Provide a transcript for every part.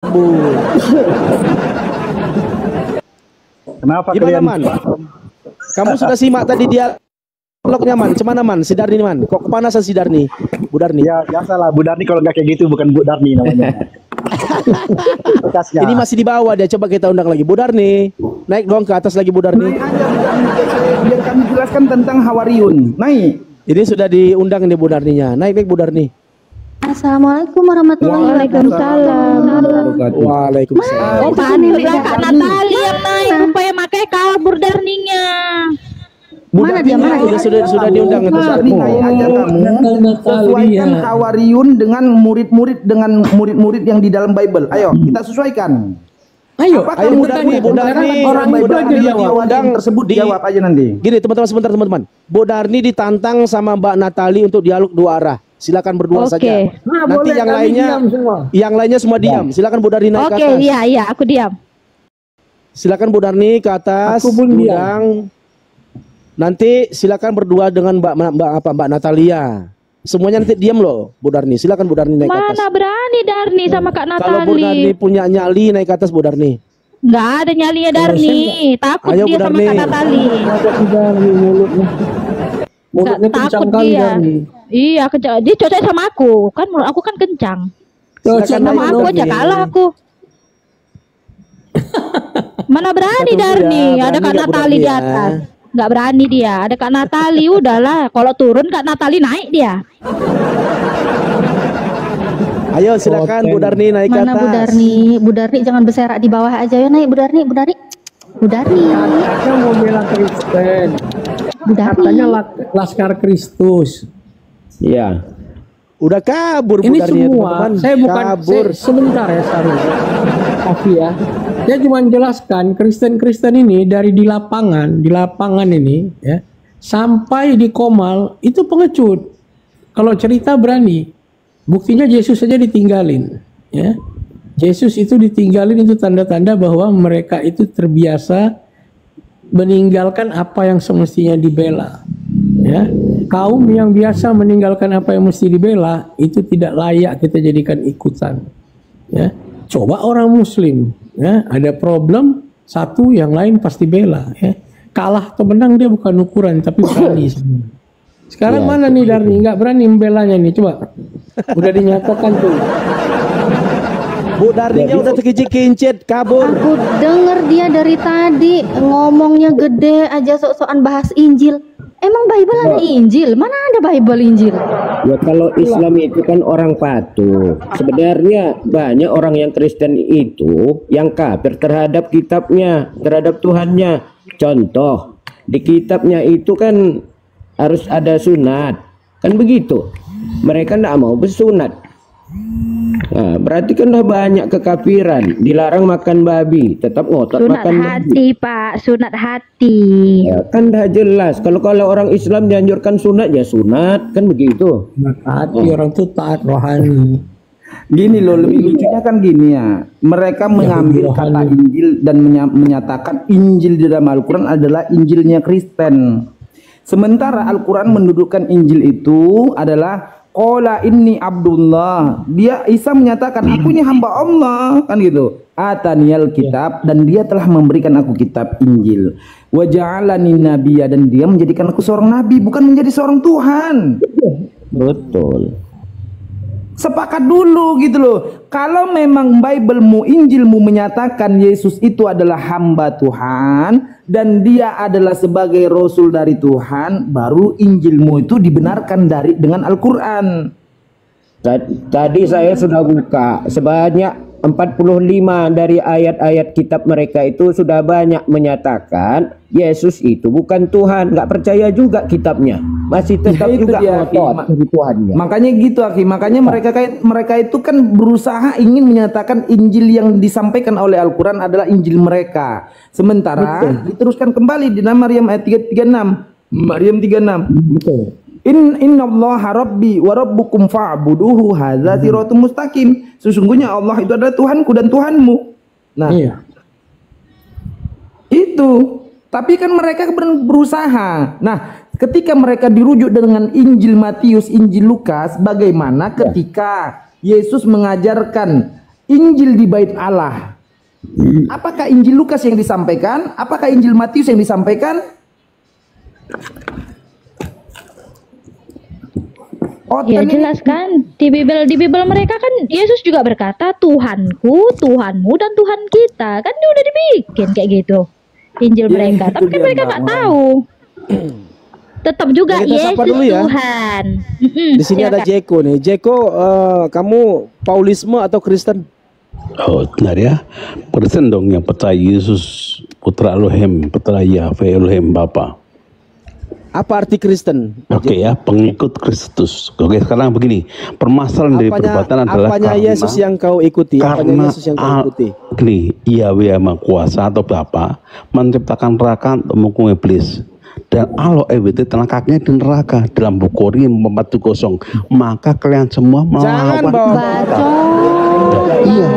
Bu. Kenapa Gimana kalian? Man? Kamu sudah simak tadi dialognya Man? Cemana Man? Si Darni Man? Kok kepanasan si Darni? Bu Darni. Ya biasalah Bu Darni kalau nggak kayak gitu bukan Bu Darni namanya. Bekasnya. Ini masih di bawah dia. Coba kita undang lagi Bu Darni. Naik dong ke atas lagi Bu Darni. Naik aja Bu Darni, biar kami jelaskan tentang Hawariyun. Naik. Ini sudah diundang nih Bu Darninya. Naik Bu Darni. Assalamualaikum warahmatullahi wabarakatuh. Waalaikumsalam. Oh, panggillah Kak Natali yang naik supaya makanya kabur Darninya. Bu Mana Darni dia? sudah diundang itu. Darni naik aja kamu. Sesuaikan Hawariyun dengan murid-murid yang di dalam Bible. Ayo kita sesuaikan. Ayo, Apakah ayo Bu murid-murid Darni, orang Bu Bible Darni yang diundang tersebut di dijawab aja nanti. Gini teman-teman, sebentar teman-teman. Bu Darni ditantang sama Mbak Natali untuk dialog dua arah. Silakan berdua saja. Nah, Nanti boleh, yang lainnya semua diam. Silakan Bu Darni naik ke Oke, atas. iya, aku diam. Silakan Bu Darni ke atas. Aku pun diundang. Nanti silakan berdua dengan Mbak Natalia. Semuanya nanti diam loh, Bu Darni. Silakan Bu Darni naik ke atas. Mana berani Darni sama Kak Kalau Bu Darni Natali? punya nyali naik ke atas Bu Darni. Nggak ada nyalinya Darni. Takut Ayo, dia Bu sama Darni. Kak Natali. Mulutnya Nggak kencang takut kali dia. Darni. Iya, kencang. Dia cocok sama aku. Kan mulut aku kan kencang. Cocok Silakan Sama naik, aku Darni. aja kalah aku. Mana berani Kita tunggu Darni? ya. Ada Berani Kak nggak Bu Natali Darni di ya? atas. Nggak berani dia. Ada Kak Natali, udahlah. Kalau turun Kak Natali naik dia. Ayo silakan Bu Darni naik ke Mana atas. Bu Darni? Bu Darni jangan berserak di bawah aja ya, naik Bu Darni, Bu Darni. Bu Darni. Katanya mau bela Kristen. Bu Darni. Katanya Laskar Kristus. Iya. Udah kabur Bu Ini Darni ya, semua, teman-teman. saya bukan kabur. sebentar ya Saru. Tapi ya, saya cuma jelaskan Kristen-Kristen ini dari di lapangan ini ya, sampai di Komal itu pengecut. Kalau cerita berani. Buktinya Yesus saja ditinggalin, ya. Yesus itu ditinggalin, itu tanda-tanda bahwa mereka itu terbiasa meninggalkan apa yang semestinya dibela. Ya, kaum yang biasa meninggalkan apa yang mesti dibela itu tidak layak kita jadikan ikutan. Ya, coba orang Muslim, ya, ada problem satu, yang lain pasti bela. Ya, kalah atau menang dia bukan ukuran, tapi berani. Sekarang mana nih Darni? Nggak berani membelanya nih, coba. Udah dinyatakan tuh. Bu Darninya udah terkincit kabur. Aku denger dia dari tadi ngomongnya gede aja, sok-sokan bahas Injil. Emang Bible ada Injil? Mana ada Bible Injil? Ya kalau Islam itu kan orang patuh. Sebenarnya banyak orang yang Kristen itu yang kafir terhadap kitabnya, terhadap Tuhannya. Contoh, di kitabnya itu kan harus ada sunat. Kan begitu. Mereka tidak mau bersunat. Nah, berarti kan udah banyak kekafiran. Dilarang makan babi, tetap ngotot Sunat makan hati, Pak. Sunat hati. babi. Ya, kan dah jelas. Kalau orang Islam dianjurkan sunat ya sunat, kan begitu. Hati orang tuh taat rohani. Gini loh, lebih lucunya kan gini ya. Mereka mengambil kata Injil dan menyatakan Injil di dalam Al-Quran adalah Injilnya Kristen. Sementara Al-Quran mendudukkan Injil itu adalah Qala inni Abdullah. Dia Isa menyatakan aku ini hamba Allah, kan gitu. Ataniyal kitab, dan dia telah memberikan aku kitab Injil. Wa ja'alani nabiyya, dan dia menjadikan aku seorang nabi, bukan menjadi seorang Tuhan. Betul. Sepakat dulu gitu loh. Kalau memang Biblemu, Injilmu menyatakan Yesus itu adalah hamba Tuhan dan dia adalah sebagai Rasul dari Tuhan, baru Injilmu itu dibenarkan dengan Al-Quran. Tadi saya sudah buka sebanyak 45 dari ayat-ayat kitab mereka itu sudah banyak menyatakan Yesus itu bukan Tuhan, nggak percaya juga kitabnya, masih tetap itu juga dia, ngotot jadi Tuhannya. Makanya gitu Aki, makanya mereka itu kan berusaha ingin menyatakan Injil yang disampaikan oleh Al-Quran adalah Injil mereka. Sementara diteruskan kembali di dalam Maryam ayat 36. Maryam 36. Betul. Innallaha rabbi wa rabbukum fa'buduhu hadza siratun mustaqim. Sesungguhnya Allah itu adalah Tuhanku dan Tuhanmu. Nah, Iya. itu. Tapi kan mereka berusaha. Nah, ketika mereka dirujuk dengan Injil Matius, Injil Lukas, bagaimana ketika Yesus mengajarkan Injil di bait Allah. Apakah Injil Lukas yang disampaikan? Apakah Injil Matius yang disampaikan? Ya jelas kan, di Bible mereka kan Yesus juga berkata Tuhanku, Tuhanmu dan Tuhan kita. Kan ini udah dibikin kayak gitu Injil mereka, tapi kan mereka nggak tahu. Tetap juga Ya, kita sapa Yesus dulu ya. Tuhan. Di sini ada Jeko nih. Jeko, kamu Paulisme atau Kristen? Oh, benar ya. Kristen dong yang percaya Yesus putra Elohim, putra Yahweh Elohim Bapa. Apa arti Kristen? Oke ya, pengikut Kristus. Oke, sekarang begini. Permasalahan dari perbuatan adalah apanya karena Yesus yang kau ikuti? Apanya Yesus yang kau ikuti? Gini, Yahweh yang Maha Kuasa atau Bapa menciptakan neraka untuk menghukum iblis. Dan Allah EWT telah kakinya di neraka dalam buku Korintus 4:20. Maka kalian semua Jangan melawan bawa neraka. Iya.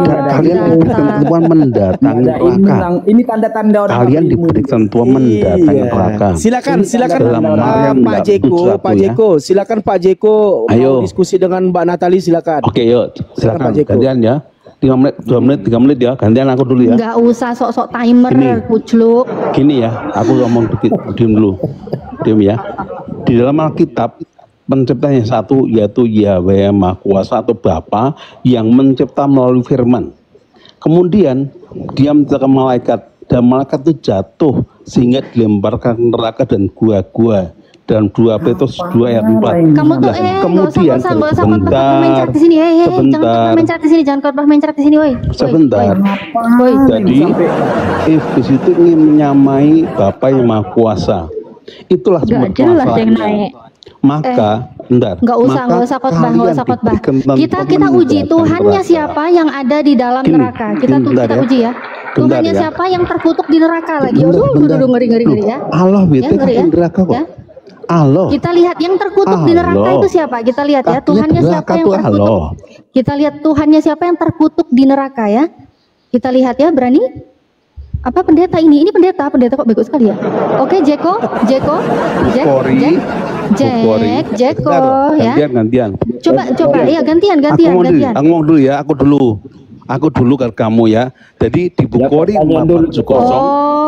Dan kalian diberi ketentuan mendatangi neraka. Ini tanda-tanda orang Kalian diberi ketentuan mendatangi neraka. Silakan Dalam Maryam Pak Jeko, 21 Pak ya. Jeko, silakan Pak Jeko Ayo. mau diskusi dengan Mbak Natali, silakan. Oke, yuk silakan Pak Jeko. gantian ya. 5 menit, 2 menit, 3 menit ya. Gantian aku dulu ya. Nggak usah sok-sok timer, Gini. kucluk. Gini ya, aku ngomong dikit, diam dulu. Diam ya. Di dalam Alkitab penciptanya satu, yaitu Yahweh yang Maha Kuasa atau Bapa yang mencipta melalui firman. Kemudian dia menciptakan malaikat dan malaikat itu jatuh sehingga dilemparkan ke neraka dan gua-gua. Dalam 2 Petrus 2 ayat 4. Kamu tuh Kemudian nggak usah khotbah mencret di sini. Jangan khotbah sebentar. mencret di sini, jangan khotbah mencret di sini, woi. Sebentar. Woi. Jadi iblis itu ingin menyamai Bapa yang Maha Kuasa. Itulah sumber Nggak jelas yang masalahnya. naik. Maka, bentar. Nggak usah khotbah, nggak usah khotbah. Kita uji Tuhannya siapa yang ada di dalam Gini, neraka. Kita bentar ya. uji ya. Bentar Tuhannya ya. siapa yang terkutuk di neraka lagi. Aduh, ngeri ya. Allah Ya, itu ngeri ya. di neraka kok. Ya. Allah. Kita lihat yang terkutuk di neraka Allah. itu siapa? Kita lihat ya, Artinya Tuhannya neraka siapa yang itu terkutuk. Allah. Kita lihat Tuhannya siapa yang terkutuk di neraka ya. Kita lihat ya, berani? Apa pendeta ini? Ini pendeta kok bagus sekali ya. Oke, Jeko, Jack, Bukori. Jeko ya. Gantian. Coba, iya gantian. Aku ngomong dulu ya, aku dulu kan kamu ya. Jadi di Bukori 4:20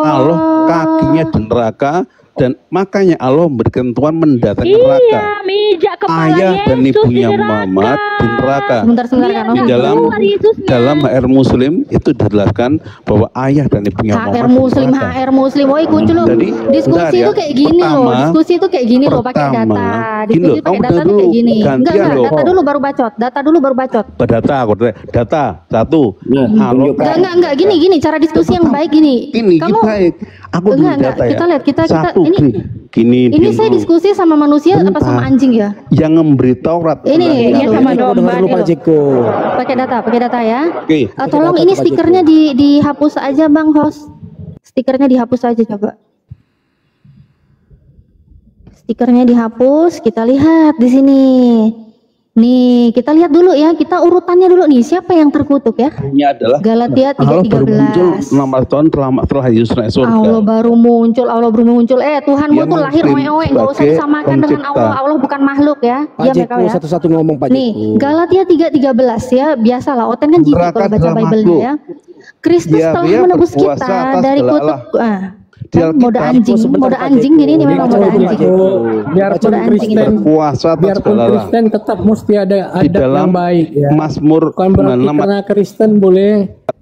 Allah kakinya di neraka dan makanya Allah memberikan Tuhan mendatangi neraka. Iya, mijak kepala Ayah dan Yesus ibunya di neraka. Muhammad di neraka. Sebentar kan. Di dalam HR Muslim itu dijelaskan bahwa ayah dan ibunya Muhammad di neraka. HR Muslim, woi kuclu. Jadi, Diskusi bentar ya. itu kayak gini loh. Pertama- Diskusi itu kayak gini loh, pakai pertama, data. gini Diskusi loh, pakai kamu data tuh dulu, kayak gini. gantian Enggak, loh. data dulu baru bacot. Data satu. Nah, Allah Enggak, gini, cara diskusi yang baik gini. Ini Kamu baik. Aku dulu enggak, data ya. kita lihat kita Satu, ini gini ini diam saya dulu. diskusi sama manusia apa Sebentar. sama anjing ya? Yang memberi Taurat. Ini, adalah ini Yahweh. sama Aku domba dengar dulu nih Pak loh. Jeko. Pakai data ya. Oke. Tolong data ini Pak stikernya dihapus aja Bang host. Stikernya dihapus aja coba. Stikernya dihapus, kita lihat di sini. Nih, kita lihat dulu ya, kita urutannya dulu nih, siapa yang terkutuk ya? Ini adalah Galatia Allah baru muncul 3:13. 16 tahun setelah Yesus naik surga. Allah baru muncul. Tuhanmu Dia tuh lahir mengklaim oe-oe, nggak usah sebagai disamakan dengan pencipta. Allah. Allah bukan makhluk ya. Pak Diam ya kau Jeko ya. satu-satu ngomong Pak Nih, Jeko. Galatia 3:13 ya, biasalah. Oten kan jijik Neraka kalau baca adalah Bible-nya makhluk. ya. Kristus Dia telah menebus berkuasa kita atas dari segala kutuk. Di Kan Alkitab, mode anjing, sebentar, mode Pak anjing Jeko. gini nih memang mode Baca dulu, anjing. Pak Jeko. Biarpun Baca Kristen, Berkuasa atas biarpun segala. Kristen tetap mesti ada Di adab dalam yang baik ya. Mazmur Bukan berarti 96 karena Kristen boleh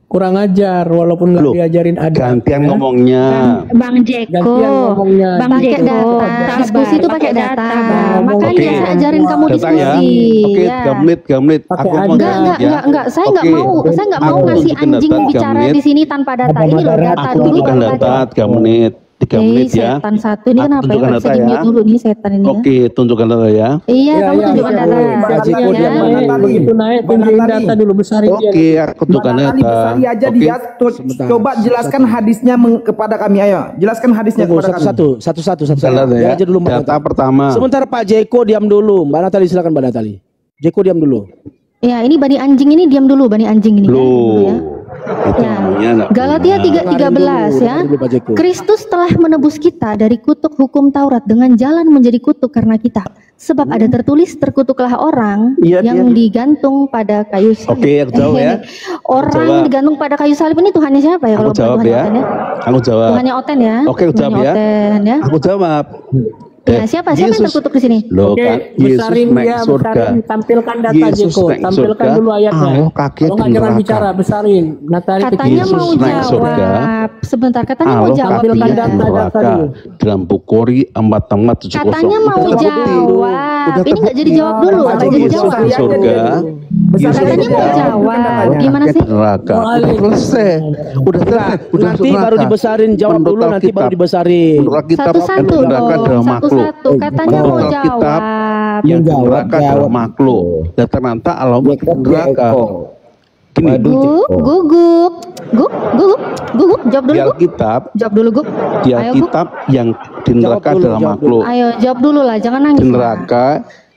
kurang ajar walaupun nggak Loh, diajarin adab. gantian ya. ngomongnya. Bang Jeko. Gantian ngomongnya. Bang Pakai Jeko. data, Sabar, diskusi itu pakai data. Bang. Makanya Oke. saya ajarin kamu Data ya. diskusi. Oke, Ya. 3 menit. Pakai Aku adab. ngomong Enggak. Saya nggak Oke. mau Aku ngasih tunjukkan anjing data 3 bicara menit. di sini tanpa data. Ini loh data Aku dulu tunjukkan baru data baca. 3 menit. 3 menit ya. Setan satu ini Aku kenapa ya? tunjukkan Nggak bisa data di ya. mute dulu nih setan ini ya. Oke, tunjukkan data ya. Iya, kamu Iya, tunjukkan iya. data. Pak Jeko Ya. diam mana? Begitu naik tunjukin Natali. data dulu besarin dia. Oke, aku tunjukkan Mbak Natali data. besari aja Oke. dia. Sebentar. Coba jelaskan hadisnya kepada kami, ayo. Jelaskan hadisnya Tunggu, kepada kami. satu-satu. Data Biar ya. aja dulu Mbak Data Natali. pertama. Sebentar Pak Jeko diam dulu. Mbak Natali silakan Mbak Natali. Jeko diam dulu. Ya, ini bani anjing ini diam dulu, bani anjing ini ya. Dulu ya. Loh. Itu Ya. namanya nggak Galatia benar. 3:13 ya. dengerin dulu, Pak Jeko. Kristus telah menebus kita dari kutuk hukum Taurat dengan jalan menjadi kutuk karena kita. Sebab ada tertulis, terkutuklah orang Iya, yang dia. digantung pada kayu salib. Oke, yang jawab ya. Orang Jawab. digantung pada kayu salib ini Tuhannya siapa ya? Aku Kalau bukan jawab Tuhannya ya. Oten ya? Aku jawab. Tuhannya Oten ya. Oke, aku jawab Tuhannya ya. Oten ya. Aku jawab. Ya, siapa yang Yesus- terkutuk di sini? Loh Oke, kan Yesus besarin naik dia, surga. besarin, tampilkan data Yesus Jeko, naik tampilkan surga, dulu ayatnya. Allah kaget Kalau nggak di jangan neraka. bicara, besarin. Natali Katanya kecil. Yesus mau naik surga. jawab. Sebentar, katanya mau Allah jawab kaget Tampilkan di dia. data. neraka dulu. dalam Bukhari 4470. Katanya mau Udah jawab. Udah Ini nggak jadi jawab dulu, terbukti. nggak jadi Yesus jawab. naik surga. Yesus Katanya mau naik jawab. Gimana kaget sih? di neraka. Udah selesai. Udah selesai. Udah Nanti masuk baru neraka. dibesarin, jawab Menurut dulu nanti baru Alkitab. dibesarin. Menurut Alkitab, Satu-satu neraka dong, adalah makhluk. satu-satu. Katanya mau Menurut Alkitab, jawab. yang di Jawab, neraka adalah jawab. makhluk. Dan ternyata Allah Jeko, neraka. Jeko. Gini, Waduh, Jeko. Guguk, guguk, jawab di dulu Guk. Alkitab, Jawab dulu Guk. di Ayo Guk. Alkitab yang di neraka dulu, adalah jawab makhluk. Ayo jawab dulu lah, jangan nangis.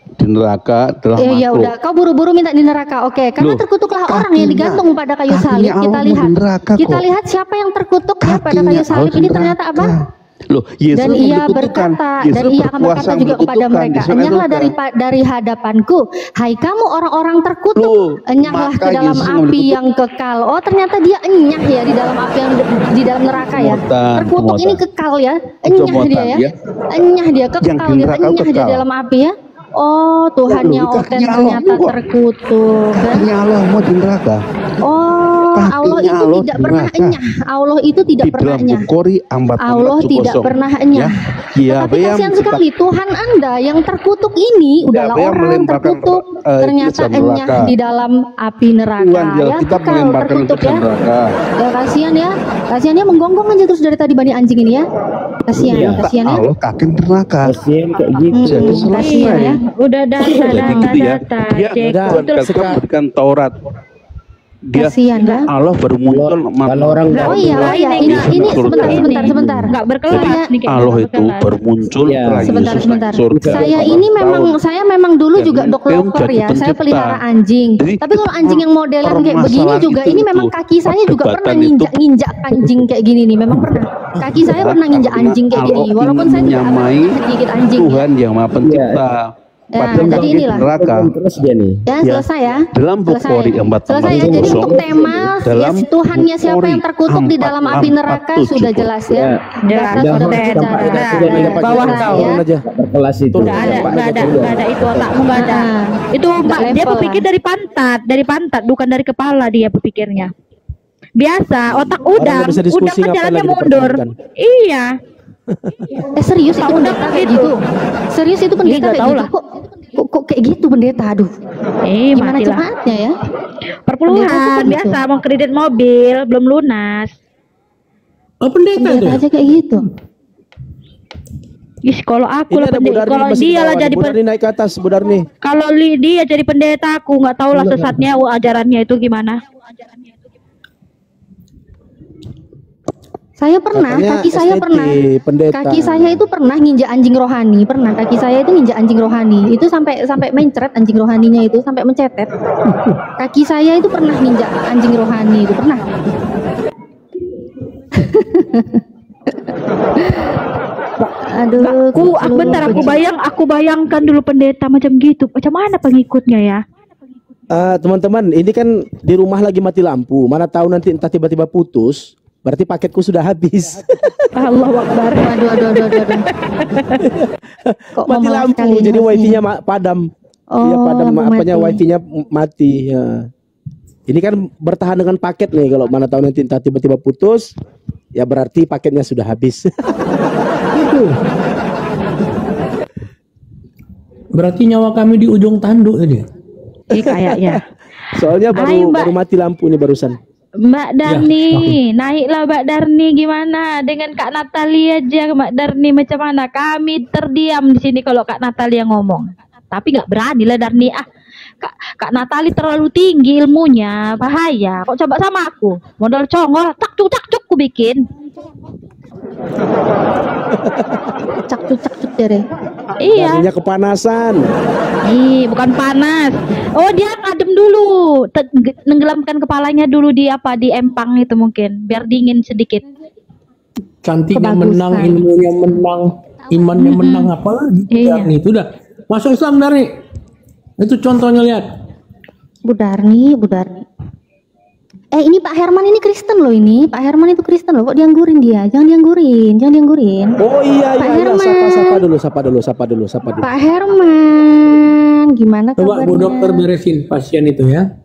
Di neraka adalah Ya makhluk. udah, kau buru-buru minta di neraka. Oke, karena Loh, terkutuklah orang yang kakinya- digantung pada kayu kakinya salib. Kita Allah lihat. di neraka Kita kok. lihat siapa yang terkutuk ya pada Kakinya kayu salib Allah ini di ternyata apa? neraka. Loh, Yesus Dan ia membutuhkan. berkata, Yesus dan ia akan berkuasa berkata juga kepada membutuhkan. mereka, Yesus enyahlah membutuhkan. dari hadapanku, hai kamu orang-orang terkutuk, Loh, enyahlah maka ke dalam Yesus api membutuhkan. yang kekal. Oh ternyata dia enyah ya di dalam api yang di dalam neraka ya. Muatan, Terkutuk ini muatan. kekal ya, enyah Muatan, dia ya, ya. enyah dia kekal Yang di dia, neraka enyah dia kekal. dalam api ya. Oh Tuhannya Loh, Oten kakinya Allah ternyata kok. terkutuk. Ya. Kakinya Allah mau di neraka. Oh Kakinya Allah itu Allah tidak di pernah neraka. enyah. Allah itu tidak Di pernah dalam enyah. Bukhari 4470. Allah tidak pernah enyah. Ya, Tetapi Bayam kasihan kita- sekali Tuhan Anda yang terkutuk ini udahlah Bayam orang melemparkan, terkutuk ternyata ke dalam enyah neraka. di dalam api neraka Tuhan di ya Alkitab kekal melemparkan terkutuk untuk ya. neraka. Ya kasihan ya. Kasihan ya menggonggong aja terus dari tadi bani anjing ini ya. Kasihan, Ya, kasihan ya. Allah kaki neraka. Kasihan kayak gitu. Jadi Kasihan selesai. ya. Udah data Jadi gitu ya. Dia Jeko. Tuhan kan memberikan Taurat. Dia Kasihan ya. Allah baru muncul Kalau orang Oh iya, iya, ini sebentar. Nggak berkelas Saya- nih kayaknya, Allah nggak itu berkelas. baru muncul Ya. setelah Sebentar, Yesus sebentar. naik surga. Saya 40 ini tahun. saya memang dulu Dan juga dog Film lover jadi ya. Saya pencipta. pelihara anjing. Jadi, Tapi kalau anjing yang modelan kayak begini permasalahan juga, itu ini memang tuh, kaki saya juga pernah perdebatan itu. nginjak anjing kayak gini nih. Memang pernah. Kaki saya pernah nginjak Karena anjing kayak gini. Allah Walaupun saya tidak menyamai gigit anjing. Ya. Tuhan yang Maha Pencipta. Ya, Padahal jadi di inilah. neraka. Terus dia nih. Ya, selesai ya. Dalam Bukhari Selesai ya. Jadi untuk tema ya, dalam Tuhannya siapa Bukhari yang terkutuk di dalam api neraka 4470. sudah jelas ya. Ya. Bahasa Udah, sudah Oten. berbicara. Sudah, Iya, Pak Bawah Jeko, kau ya. turun aja. Kelas itu. Tuh, Nggak ada, Pak nggak ada, Jeko. nggak ada itu otakmu nggak ada. Ah, Itu nggak dia level berpikir lah. dari pantat, bukan dari kepala dia berpikirnya. Biasa, otak Orang udang, nggak bisa diskusi, udang kan ngapain jalannya lagi mundur. dipertahankan? Iya. Serius itu Udah pendeta kayak begitu. gitu. Serius itu pendeta nggak kayak tahu gitu. lah. Kok kayak gitu pendeta? Aduh. Gimana Matilah. cepatnya ya? Perpuluhan Pendeta tuh biasa gitu. mau kredit mobil belum lunas. Oh, pendeta itu. Pendeta aja kayak gitu. Ih, kalau aku Ini lah ada pendeta, Budarni kalau masih dia di lah bawah. jadi Budarni naik ke atas, Budarni. kalau dia jadi pendeta aku nggak tahu lah sesatnya ajarannya itu gimana. Saya pernah, Katanya kaki saya STT, pernah. pendeta. Kaki saya itu pernah nginjak anjing rohani, pernah. Kaki saya itu nginjak anjing rohani. Itu sampai mencret anjing rohaninya itu sampai mencetet. Kaki saya itu pernah nginjak anjing rohani itu pernah. Aduh, Bentar aku bayangkan dulu pendeta macam gitu. Macam mana pengikutnya ya? Teman-teman, ini kan di rumah lagi mati lampu. Mana tahu nanti entah tiba-tiba putus. Berarti paketku sudah habis. Allahu Akbar. Aduh. Kok Mati ngomong lampu, sekali jadi masnya? wifi-nya padam. Oh, Iya padam, apanya mati. wifi-nya mati. Ya. Ini kan bertahan dengan paket nih. Kalau mana tahu nanti entah tiba-tiba putus, ya berarti paketnya sudah habis. Berarti nyawa kami di ujung tanduk ini. Kayaknya. Soalnya Hai, Mbak. baru mati lampu nih barusan. Mbak Darni, naiklah Mbak Darni, gimana dengan Kak Natalia aja, Mbak Darni macam mana? Kami terdiam di sini kalau Kak Natalia ngomong. Tapi nggak berani lah Darni. Kak Natali terlalu tinggi ilmunya, bahaya. Kok coba sama aku? Modal congol, tak cuk ku bikin. Cak-cuk deh. Iya. Nasinya kepanasan. Ih, bukan panas. Oh, dia adem dulu. Nenggelamkan kepalanya dulu di apa? Di empang itu mungkin, biar dingin sedikit. Cantiknya Kebagusan. menang, ilmunya menang, imannya menang, apalagi Iya. Darni itu udah masuk Islam Darni. Itu contohnya, lihat. Bu Darni. Ini Pak Herman ini Kristen loh ini. Pak Herman itu Kristen loh. Kok dianggurin dia? Jangan dianggurin. Oh iya Pak iya, Herman. sapa dulu. Pak Herman, gimana Coba Bu kabarnya? dokter beresin pasien itu ya.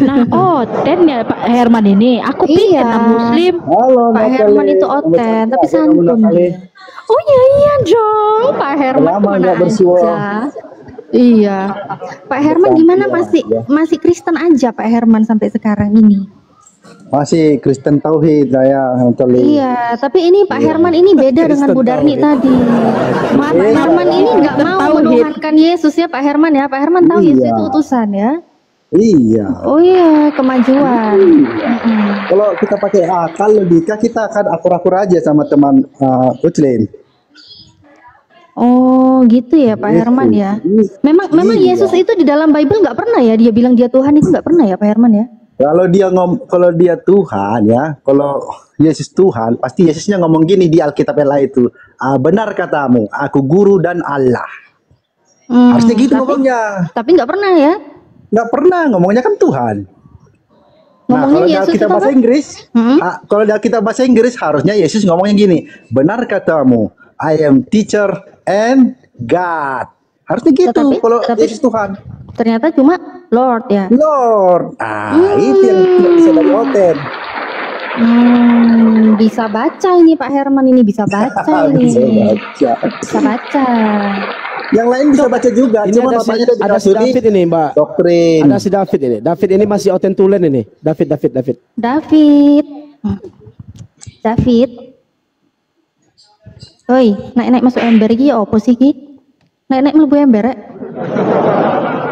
Nah, Oten ya Pak Herman ini. Aku pikir Iya. Muslim. Halo, Pak Herman itu Oten, tapi santun. Oh iya Jong, Pak Herman Lama kemana nggak bersuara. aja? Iya, Pak Herman gimana masih Kristen aja Pak Herman sampai sekarang ini? Masih Kristen Tauhid saya Tali. Iya, tapi ini Pak Herman ini beda dengan Bu Darni tadi. Pak Herman ini nggak mau menuhankan Yesus ya Pak Herman ya. Pak Herman tahu Yesus itu utusan ya. Iya. Oh iya, kemajuan. Kalau kita pakai akal logika kita akan akur-akur aja sama teman Muslim. Oh gitu ya Pak Herman ya. Memang Yesus itu di dalam Bible nggak pernah ya dia bilang dia Tuhan, itu nggak pernah ya Pak Herman ya. Kalau dia Tuhan ya, kalau Yesus Tuhan, pasti Yesusnya ngomong gini di Alkitab yang lain itu, benar katamu, aku guru dan Allah. Harusnya gitu ngomongnya. Tapi nggak pernah ya. Nggak pernah, ngomongnya kan Tuhan. Nah, Ngomongnya kalau di Yesus Alkitab itu bahasa apa? Inggris, kalau di Alkitab bahasa Inggris harusnya Yesus ngomongnya gini, benar katamu, I am teacher and God. Harusnya gitu kalau Yesus Tuhan. Ternyata cuma Lord ya. Lord. Itu yang tidak bisa dari Oten. Bisa baca ini Pak Herman ini bisa baca ini. Bisa baca. Yang lain bisa baca juga. Ini Cuma ada bapaknya ada si David ini Mbak. doktrin. Ada si David ini. David ini masih Oten tulen ini. David. Oi, naik masuk ember iki ya opo sih ki? Naik mlebu ember rek.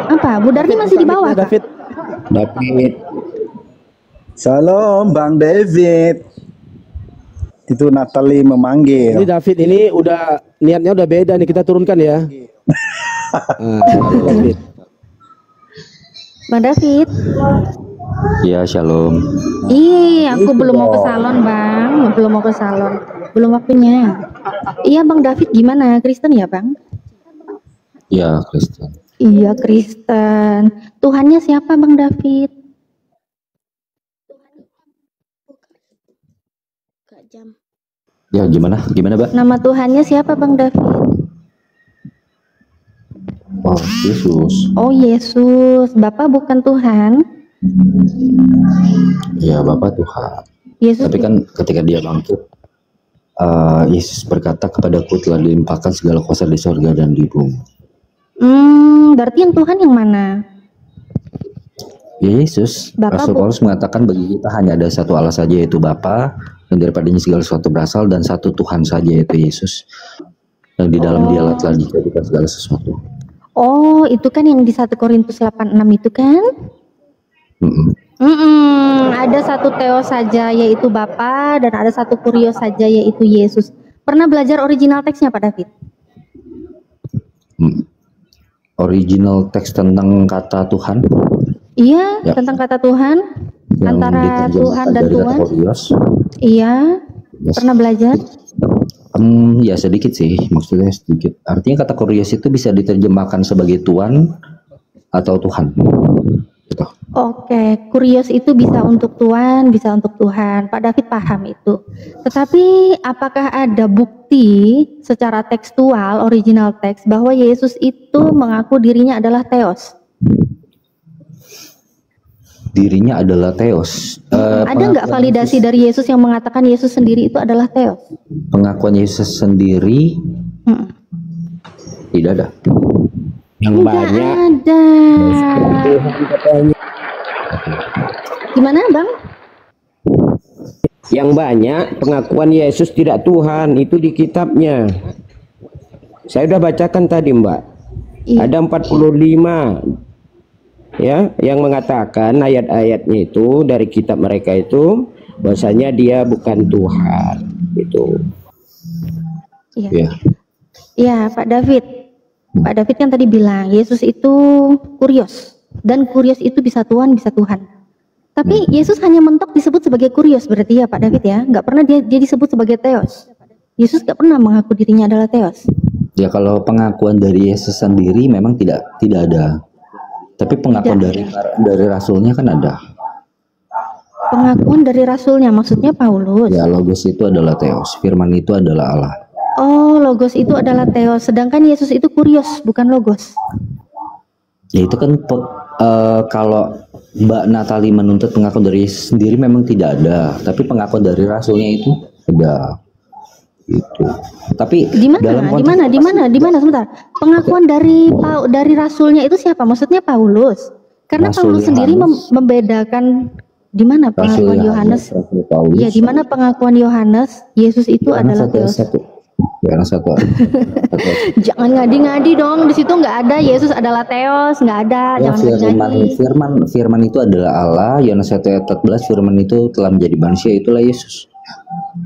Apa? Bu Darni masih di bawah, Kak? David. Salam Bang David. Itu Natalie Ini memanggil. David ini udah niatnya udah beda nih, kita turunkan ya. David. Bang David. Ya, shalom. Aku belum mau ke salon, Bang. Belum mau ke salon. Belum waktunya. Iya, Bang David gimana? Kristen ya, Bang? Ya, Kristen. Iya, Kristen. Tuhannya siapa, Bang David? Ya, gimana, Mbak? Nama Tuhannya siapa, Bang David? Oh, Yesus. Oh, Yesus. Bapak bukan Tuhan. Ya, Bapak Tuhan. Yesus. Tapi kan ketika dia bangkit, Yesus berkata kepadaku telah dilimpahkan segala kuasa di surga dan di bumi. Berarti yang Tuhan yang mana? Ya, Yesus. Bapak Rasul Paulus mengatakan bagi kita hanya ada satu Allah saja, yaitu Bapa, dan daripadanya segala sesuatu berasal, dan satu Tuhan saja, yaitu Yesus. Yang di dalam Dialah telah dijadikan segala sesuatu. Oh, itu kan yang di 1 Korintus 8:6 itu kan? Ada satu Theos saja yaitu Bapa, dan ada satu Kurios saja yaitu Yesus. Pernah belajar original teksnya Pak David? Original teks tentang kata Tuhan Iya, Ya. tentang kata Tuhan yang antara diterjemahkan Tuhan dan dari kata Tuhan. Kurios. Iya, Yes. pernah belajar? Ya sedikit sih, maksudnya sedikit. Artinya kata Kurios itu bisa diterjemahkan sebagai Tuhan atau Tuhan. Gitu. Oke, Kurios itu bisa untuk Tuhan, bisa untuk Tuhan. Pak David paham itu. Tetapi apakah ada bukti secara tekstual, original teks, bahwa Yesus itu mengaku dirinya adalah Theos? Dirinya adalah Theos. Ada nggak validasi dari Yesus yang mengatakan Yesus sendiri itu adalah Theos? Pengakuan Yesus sendiri tidak ada. Yang Nggak banyak ada. Gimana Bang? yang banyak pengakuan Yesus tidak Tuhan itu di kitabnya. Saya sudah bacakan tadi, Mbak. Iya. Ada 45 ya yang mengatakan ayat-ayatnya itu dari kitab mereka itu bahwasanya dia bukan Tuhan itu. Iya. Ya. Ya, Pak David. Pak David kan tadi bilang Yesus itu kurios, dan kurios itu bisa Tuhan, bisa Tuhan. Tapi Yesus hanya mentok disebut sebagai kurios, berarti ya Pak David ya, nggak pernah dia disebut sebagai Theos. Yesus nggak pernah mengaku dirinya adalah Theos. Ya kalau pengakuan dari Yesus sendiri memang tidak ada. Tapi pengakuan dari rasulnya kan ada. Pengakuan dari rasulnya maksudnya Paulus. Ya, Logos itu adalah Theos, firman itu adalah Allah. Oh, Logos itu adalah Theos, sedangkan Yesus itu kurios, bukan Logos. Ya itu kan kalau Mbak Natali menuntut pengakuan dari Yesus sendiri memang tidak ada, tapi pengakuan dari rasulnya itu ada. Itu. Tapi di mana sebentar. Pengakuan dari rasulnya itu siapa? Maksudnya Paulus. Karena Rasul Paulus sendiri membedakan di mana pengakuan Yohanes. Ya, di mana pengakuan Yohanes Yesus itu adalah Theos. Satu. Jangan ngadi-ngadi dong, di situ nggak ada Yesus adalah Theos, nggak ada. Ya, Jangan ngadi-ngadi. firman itu adalah Allah. Yohanes 1:14, firman itu telah menjadi manusia, itulah Yesus.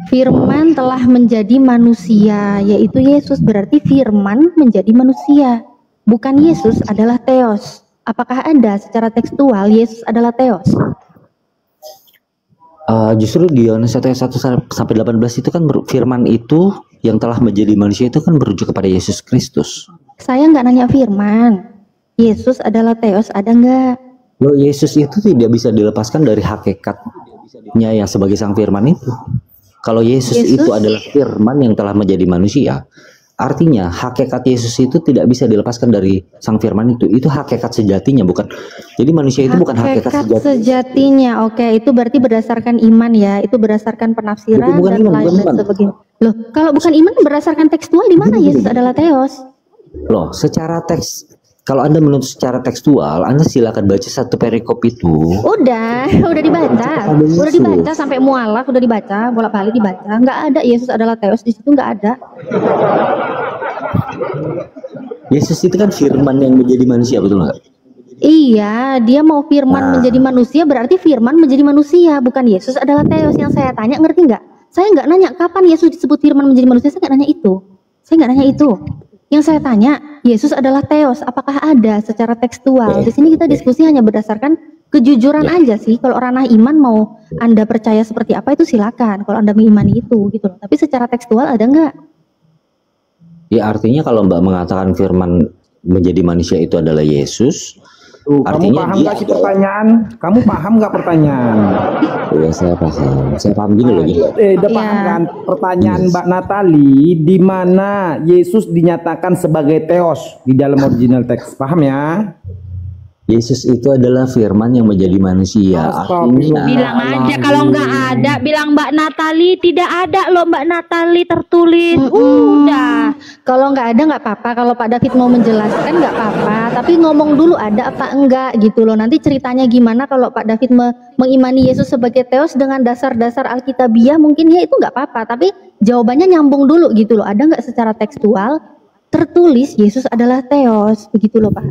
Firman telah menjadi manusia, yaitu Yesus. Berarti firman menjadi manusia, bukan Yesus adalah Theos. Apakah ada secara tekstual Yesus adalah Theos? Justru di Yohanes 1:1-18 itu kan firman itu yang telah menjadi manusia itu kan merujuk kepada Yesus Kristus. Saya nggak nanya firman. Yesus adalah Theos, ada nggak? Loh, Yesus itu tidak bisa dilepaskan dari hakikatnya yang sebagai sang firman itu. Kalau Yesus itu adalah firman yang telah menjadi manusia, artinya hakikat Yesus itu tidak bisa dilepaskan dari sang firman itu. Itu hakikat sejatinya, bukan. Jadi manusia itu bukan hakikat sejatinya. Oke, itu berarti berdasarkan iman ya. Itu berdasarkan penafsiran dan lain sebagainya. Loh, kalau bukan iman berdasarkan tekstual di mana Yesus adalah Theos? Loh, secara teks, kalau Anda menuntut secara tekstual, Anda silakan baca satu perikop itu. Udah dibaca sampai mualaf, udah dibaca, bolak-balik dibaca. Nggak ada Yesus adalah Theos di situ, nggak ada. Yesus itu kan firman yang menjadi manusia, betul nggak? Iya, dia mau firman menjadi manusia, berarti firman menjadi manusia, bukan Yesus adalah Theos. Yang saya tanya, ngerti nggak? Saya nggak nanya kapan Yesus disebut firman menjadi manusia, saya nggak nanya itu. Yang saya tanya, Yesus adalah Theos, apakah ada secara tekstual? Di sini kita diskusi hanya berdasarkan kejujuran aja sih. Kalau ranah iman mau Anda percaya seperti apa itu silakan. Kalau Anda mengimani itu gitu loh. Tapi secara tekstual ada nggak? Ya artinya kalau Mbak mengatakan firman menjadi manusia itu adalah Yesus, artinya kamu paham nggak sih pertanyaan? Kamu paham nggak pertanyaan? Ya saya paham. Saya paham gini loh. Udah paham kan pertanyaan Mbak Natali, di mana Yesus dinyatakan sebagai Theos di dalam original teks? Paham ya? Yesus itu adalah firman yang menjadi manusia. Artinya, bilang aja kalau nggak ada, bilang Mbak Natali tidak ada loh, Mbak Natali tertulis. Udah. Kalau nggak ada nggak apa-apa. Kalau Pak David mau menjelaskan nggak apa-apa. Tapi ngomong dulu ada apa enggak gitu loh. Nanti ceritanya gimana kalau Pak David mengimani Yesus sebagai Theos dengan dasar-dasar Alkitabiah mungkin ya itu nggak apa-apa. Tapi jawabannya nyambung dulu gitu loh. Ada nggak secara tekstual tertulis Yesus adalah Theos begitu loh Pak?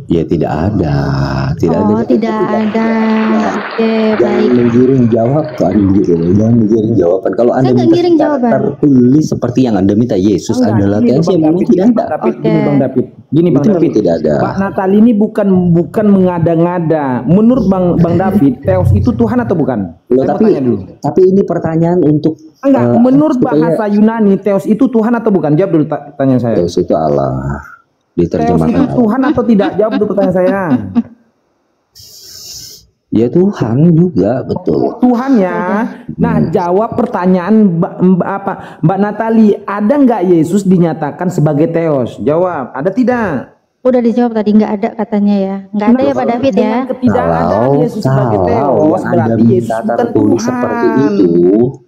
Ya tidak ada, tidak ada. Tidak ada. Oke, baik. Menggiring jawaban gitu, jangan menggiring jawaban. Kalau Anda minta tertulis seperti yang Anda minta Yesus adalah Theos, ya memang tidak ada. Gini Bang David, tidak ada. Pak Natali ini bukan mengada-ngada. Menurut Bang David, Theos itu Tuhan atau bukan? Loh, tapi ini pertanyaan untuk menurut bahasa Yunani, Theos itu Tuhan atau bukan? Jawab dulu tanya saya. Theos itu Allah. Theos itu Tuhan atau tidak? Jawab dulu pertanyaan saya. Ya Tuhan juga, betul. Tuhan ya. Nah, jawab pertanyaan Mbak Natali. Ada nggak Yesus dinyatakan sebagai Theos? Jawab. Ada tidak? Udah dijawab tadi, nggak ada katanya ya. Nggak ada ya Pak David ya. Ketidakadaan Yesus sebagai Theos berarti Yesus bukan Tuhan. Seperti itu.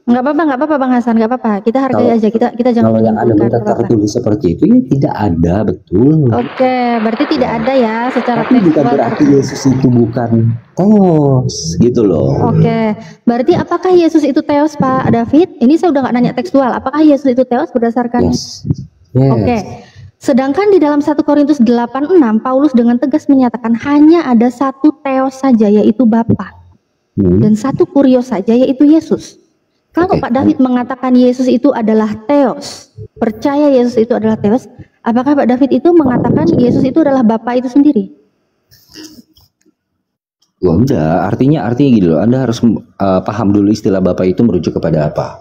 Nggak apa-apa Bang Hasan, nggak apa-apa. Kita hargai aja, kita jangan. Kalau yang ada minta tertulis seperti itu ya tidak ada, betul. Oke, berarti tidak ada ya secara tekstual. Bukan berarti Yesus itu bukan Theos, gitu loh. Oke, berarti apakah Yesus itu Theos Pak David? Ini saya udah nggak nanya tekstual. Apakah Yesus itu Theos berdasarkan? Yes. Oke. Sedangkan di dalam 1 Korintus 8:6 Paulus dengan tegas menyatakan hanya ada satu Theos saja yaitu Bapa dan satu Kurios saja yaitu Yesus. Kalau Pak David mengatakan Yesus itu adalah Theos, percaya Yesus itu adalah Theos, apakah Pak David itu mengatakan Yesus itu adalah Bapa itu sendiri? Wah, enggak, artinya gini loh, Anda harus paham dulu istilah Bapa itu merujuk kepada apa.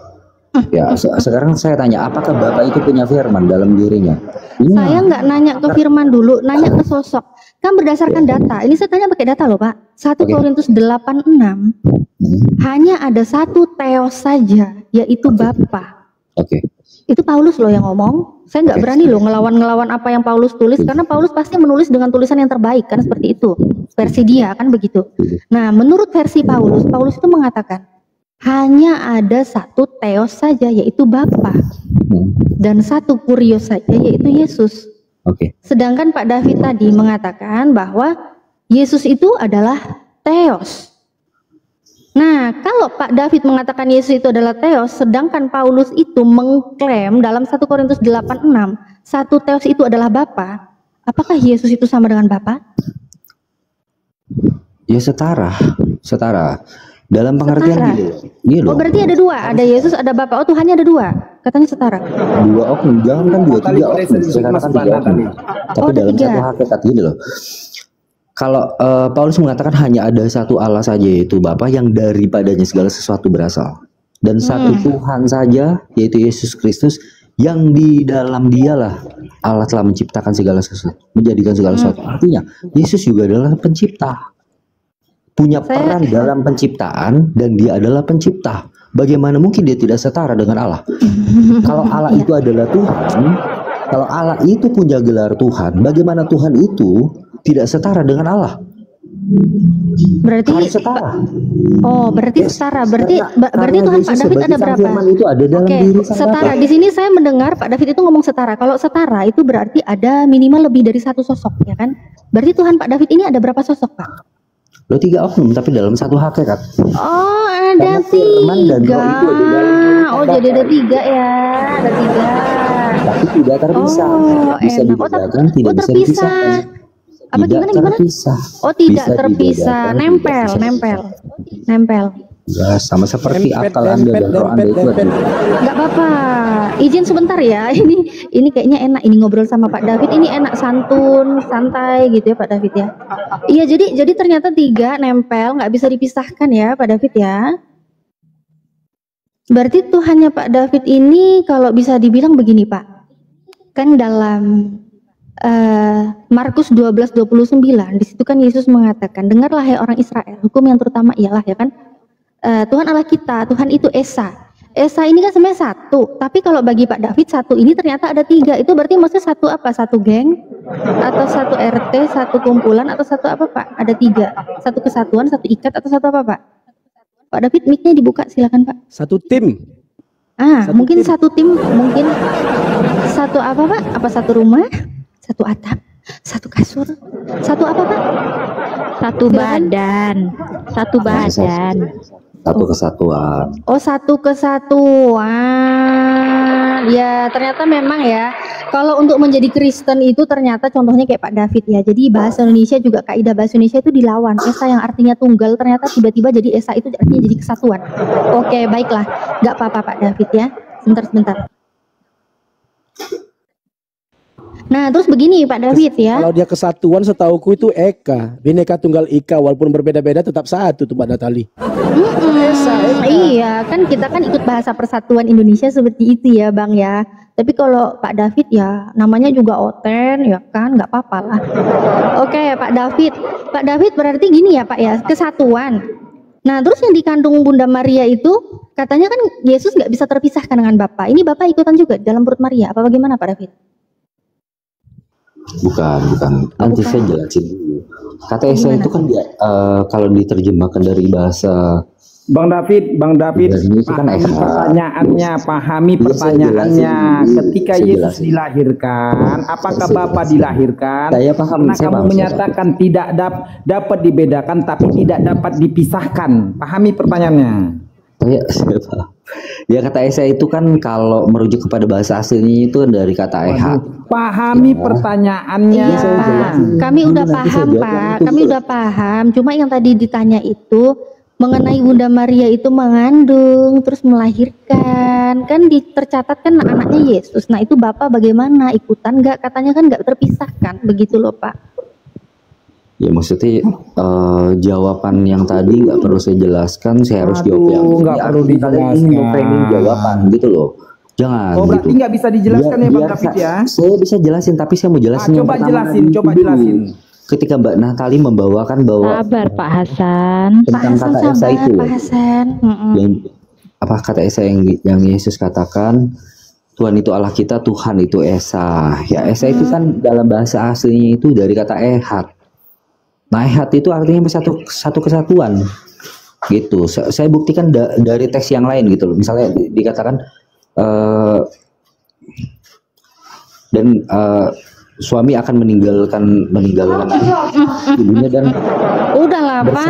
Ya, sekarang saya tanya, apakah Bapak itu punya firman dalam dirinya? Saya nggak nanya ke firman dulu, nanya ke sosok. Kan berdasarkan data, ini saya tanya pakai data loh Pak. 1 Korintus 8:6, hanya ada satu Theos saja, yaitu Bapa. Itu Paulus loh yang ngomong. Saya nggak berani loh ngelawan apa yang Paulus tulis, karena Paulus pasti menulis dengan tulisan yang terbaik, kan seperti itu. Versi dia kan begitu. Nah, menurut versi Paulus itu mengatakan hanya ada satu Theos saja, yaitu Bapa, dan satu Kurios saja, yaitu Yesus. Sedangkan Pak David tadi mengatakan bahwa Yesus itu adalah Theos. Nah, kalau Pak David mengatakan Yesus itu adalah Theos, sedangkan Paulus itu mengklaim dalam 1 Korintus 8:6 satu Theos itu adalah Bapa, apakah Yesus itu sama dengan Bapa? Ya setara. Dalam pengertian gitu. Oh, berarti ada dua, ada Yesus, ada Bapa. Oh, Tuhannya ada dua, katanya setara. Dua oknum, jangan kan dua, tiga oknum. Saya katakan tiga oknum. Tapi dalam satu hakikat gini loh. Kalau Paulus mengatakan hanya ada satu Allah saja, yaitu Bapa, yang daripadanya segala sesuatu berasal, dan satu Tuhan saja, yaitu Yesus Kristus, yang di dalam Dialah Allah telah menciptakan segala sesuatu, menjadikan segala sesuatu. Artinya Yesus juga adalah pencipta, punya peran dalam penciptaan, dan dia adalah pencipta. Bagaimana mungkin dia tidak setara dengan Allah? Kalau Allah itu adalah Tuhan, kalau Allah itu punya gelar Tuhan, bagaimana Tuhan itu tidak setara dengan Allah? Berarti harus setara. Oh, berarti setara. Berarti Tuhan Pak David ada berapa? Itu ada dalam diri setara. Di sini saya mendengar Pak David itu ngomong setara. Kalau setara itu berarti ada minimal lebih dari satu sosok, ya kan? Berarti Tuhan Pak David ini ada berapa sosok, Pak? Lo tiga oknum, tapi dalam satu hakikat. Oh, ada tiga. Oh, jadi ada tiga ya, ada tiga. Tapi tidak terpisah. Bisa dibedakan, tidak bisa dipisahkan. Apa gimana? Terpisah. Oh, tidak terpisah. Nempel. Ya, sama seperti akal Anda dan roh Anda itu. Enggak apa-apa. Izin sebentar ya. Ini kayaknya enak ini ngobrol sama Pak David. Ini enak, santun, santai gitu ya Pak David ya. Iya, jadi ternyata tiga nempel, nggak bisa dipisahkan ya Pak David ya. Berarti Tuhannya Pak David ini kalau bisa dibilang begini Pak. Kan dalam Markus 12:29 di situ kan Yesus mengatakan, dengarlah hai orang Israel, hukum yang terutama ialah, ya kan, Tuhan Allah kita, Tuhan itu Esa. Esa ini kan sebenarnya satu, tapi kalau bagi Pak David satu ini ternyata ada tiga. Itu berarti maksudnya satu apa? Satu geng atau satu RT, satu kumpulan atau satu apa Pak? Ada tiga, satu kesatuan, satu ikat atau satu apa Pak? Pak David mic-nya dibuka silakan Pak. Satu tim. Mungkin satu tim, mungkin satu apa Pak? Apa satu rumah? Satu atap, satu kasur, satu apa Pak? Satu badan, satu kesatuan. Oh, satu kesatuan. Ya, ternyata memang ya. Kalau untuk menjadi Kristen itu ternyata contohnya kayak Pak David ya. Jadi bahasa Indonesia juga, kaidah bahasa Indonesia itu dilawan. Esa yang artinya tunggal ternyata tiba-tiba jadi Esa itu artinya jadi kesatuan. Oke, baiklah. Nggak apa-apa Pak David ya. Sebentar. Nah, terus begini Pak David ya. Kalau dia kesatuan setauku itu Eka, Bhinneka Tunggal Ika, walaupun berbeda-beda tetap satu tuh Mbak Natali. Iya, kan kita kan ikut bahasa persatuan Indonesia seperti itu ya Bang ya. Tapi kalau Pak David ya namanya juga Oten ya kan, nggak apa-apa lah. Oke Pak David berarti gini ya Pak ya, kesatuan. Nah terus yang dikandung Bunda Maria itu katanya kan Yesus nggak bisa terpisahkan dengan Bapa. Ini Bapak ikutan juga dalam perut Maria, apa bagaimana Pak David? Bukan. Nanti saya jelasin dulu. Kata Esa itu kan dia, kalau diterjemahkan dari bahasa Bang David, itu kan pahami pertanyaannya. Ketika Yesus dilahirkan, apakah Bapa dilahirkan? Saya paham. Karena kamu menyatakan tidak dapat dibedakan, tapi tidak dapat dipisahkan. Pahami pertanyaannya. Saya paham. Ya kata Esa itu kan kalau merujuk kepada bahasa aslinya itu dari kata Eha. Pahami pertanyaannya. Kami udah paham Pak, kami udah paham. Cuma yang tadi ditanya itu mengenai Bunda Maria itu mengandung terus melahirkan, kan tercatat kan anaknya Yesus. Nah itu Bapak bagaimana, ikutan nggak? Katanya kan nggak terpisahkan, begitu loh Pak. Ya maksudnya jawaban yang tadi nggak perlu saya jelaskan, saya harus jawab yang nggak perlu kalian ingin framing jawaban gitu loh. Jangan Oh berarti gitu. nggak bisa dijelaskan ya Bang Biar David ya? Saya bisa jelasin, tapi saya mau jelasin yang coba pertama jelasin, tadi coba dulu. jelasin. Ketika Mbak Natali membawakan bahwa Sabar Pak Hasan. Pak tentang Hasan kata Esa sabar, itu, Pak Hasan. yang apa kata Esa yang Yesus katakan, Tuhan itu Allah kita, Tuhan itu Esa. Ya Esa itu kan dalam bahasa aslinya itu dari kata ehad. Nah ehad itu artinya satu kesatuan gitu. Saya buktikan dari teks yang lain gitu loh. Misalnya dikatakan dan suami akan meninggalkan ibunya dan Udahlah Pak,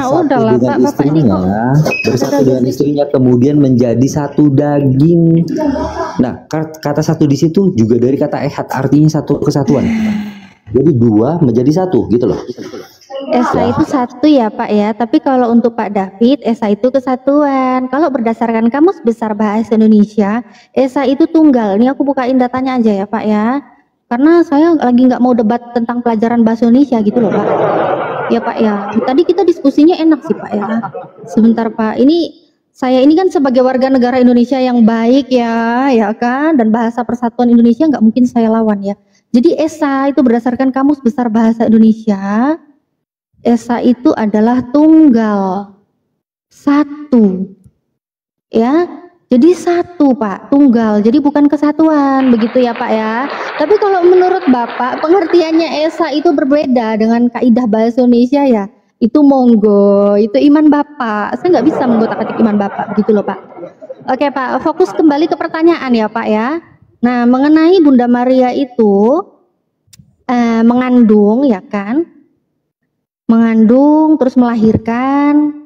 udahlah Pak, dengan Bapak ini kok bersatu dengan istrinya kemudian menjadi satu daging. Nah kata satu di situ juga dari kata ehad, artinya satu kesatuan. Jadi dua menjadi satu gitu loh. Esa itu satu ya Pak ya, tapi kalau untuk Pak David, Esa itu kesatuan. Kalau berdasarkan Kamus Besar Bahasa Indonesia, Esa itu tunggal. Ini aku bukain datanya aja ya Pak ya, karena saya lagi nggak mau debat tentang pelajaran bahasa Indonesia gitu loh Pak. Ya Pak ya, tadi kita diskusinya enak sih Pak ya. Sebentar Pak, saya ini kan sebagai warga negara Indonesia yang baik ya, ya kan, dan bahasa persatuan Indonesia nggak mungkin saya lawan ya. Jadi Esa itu berdasarkan Kamus Besar Bahasa Indonesia, Esa itu adalah tunggal, satu, ya. Jadi satu Pak, tunggal. Jadi bukan kesatuan, begitu ya Pak ya. Tapi kalau menurut Bapak, pengertiannya Esa itu berbeda dengan kaidah bahasa Indonesia ya. Itu monggo, itu iman Bapak. Saya nggak bisa menggotak-atik iman Bapak, begitu loh Pak. Oke Pak, fokus kembali ke pertanyaan ya Pak ya. Nah, mengenai Bunda Maria itu mengandung ya kan, mengandung terus melahirkan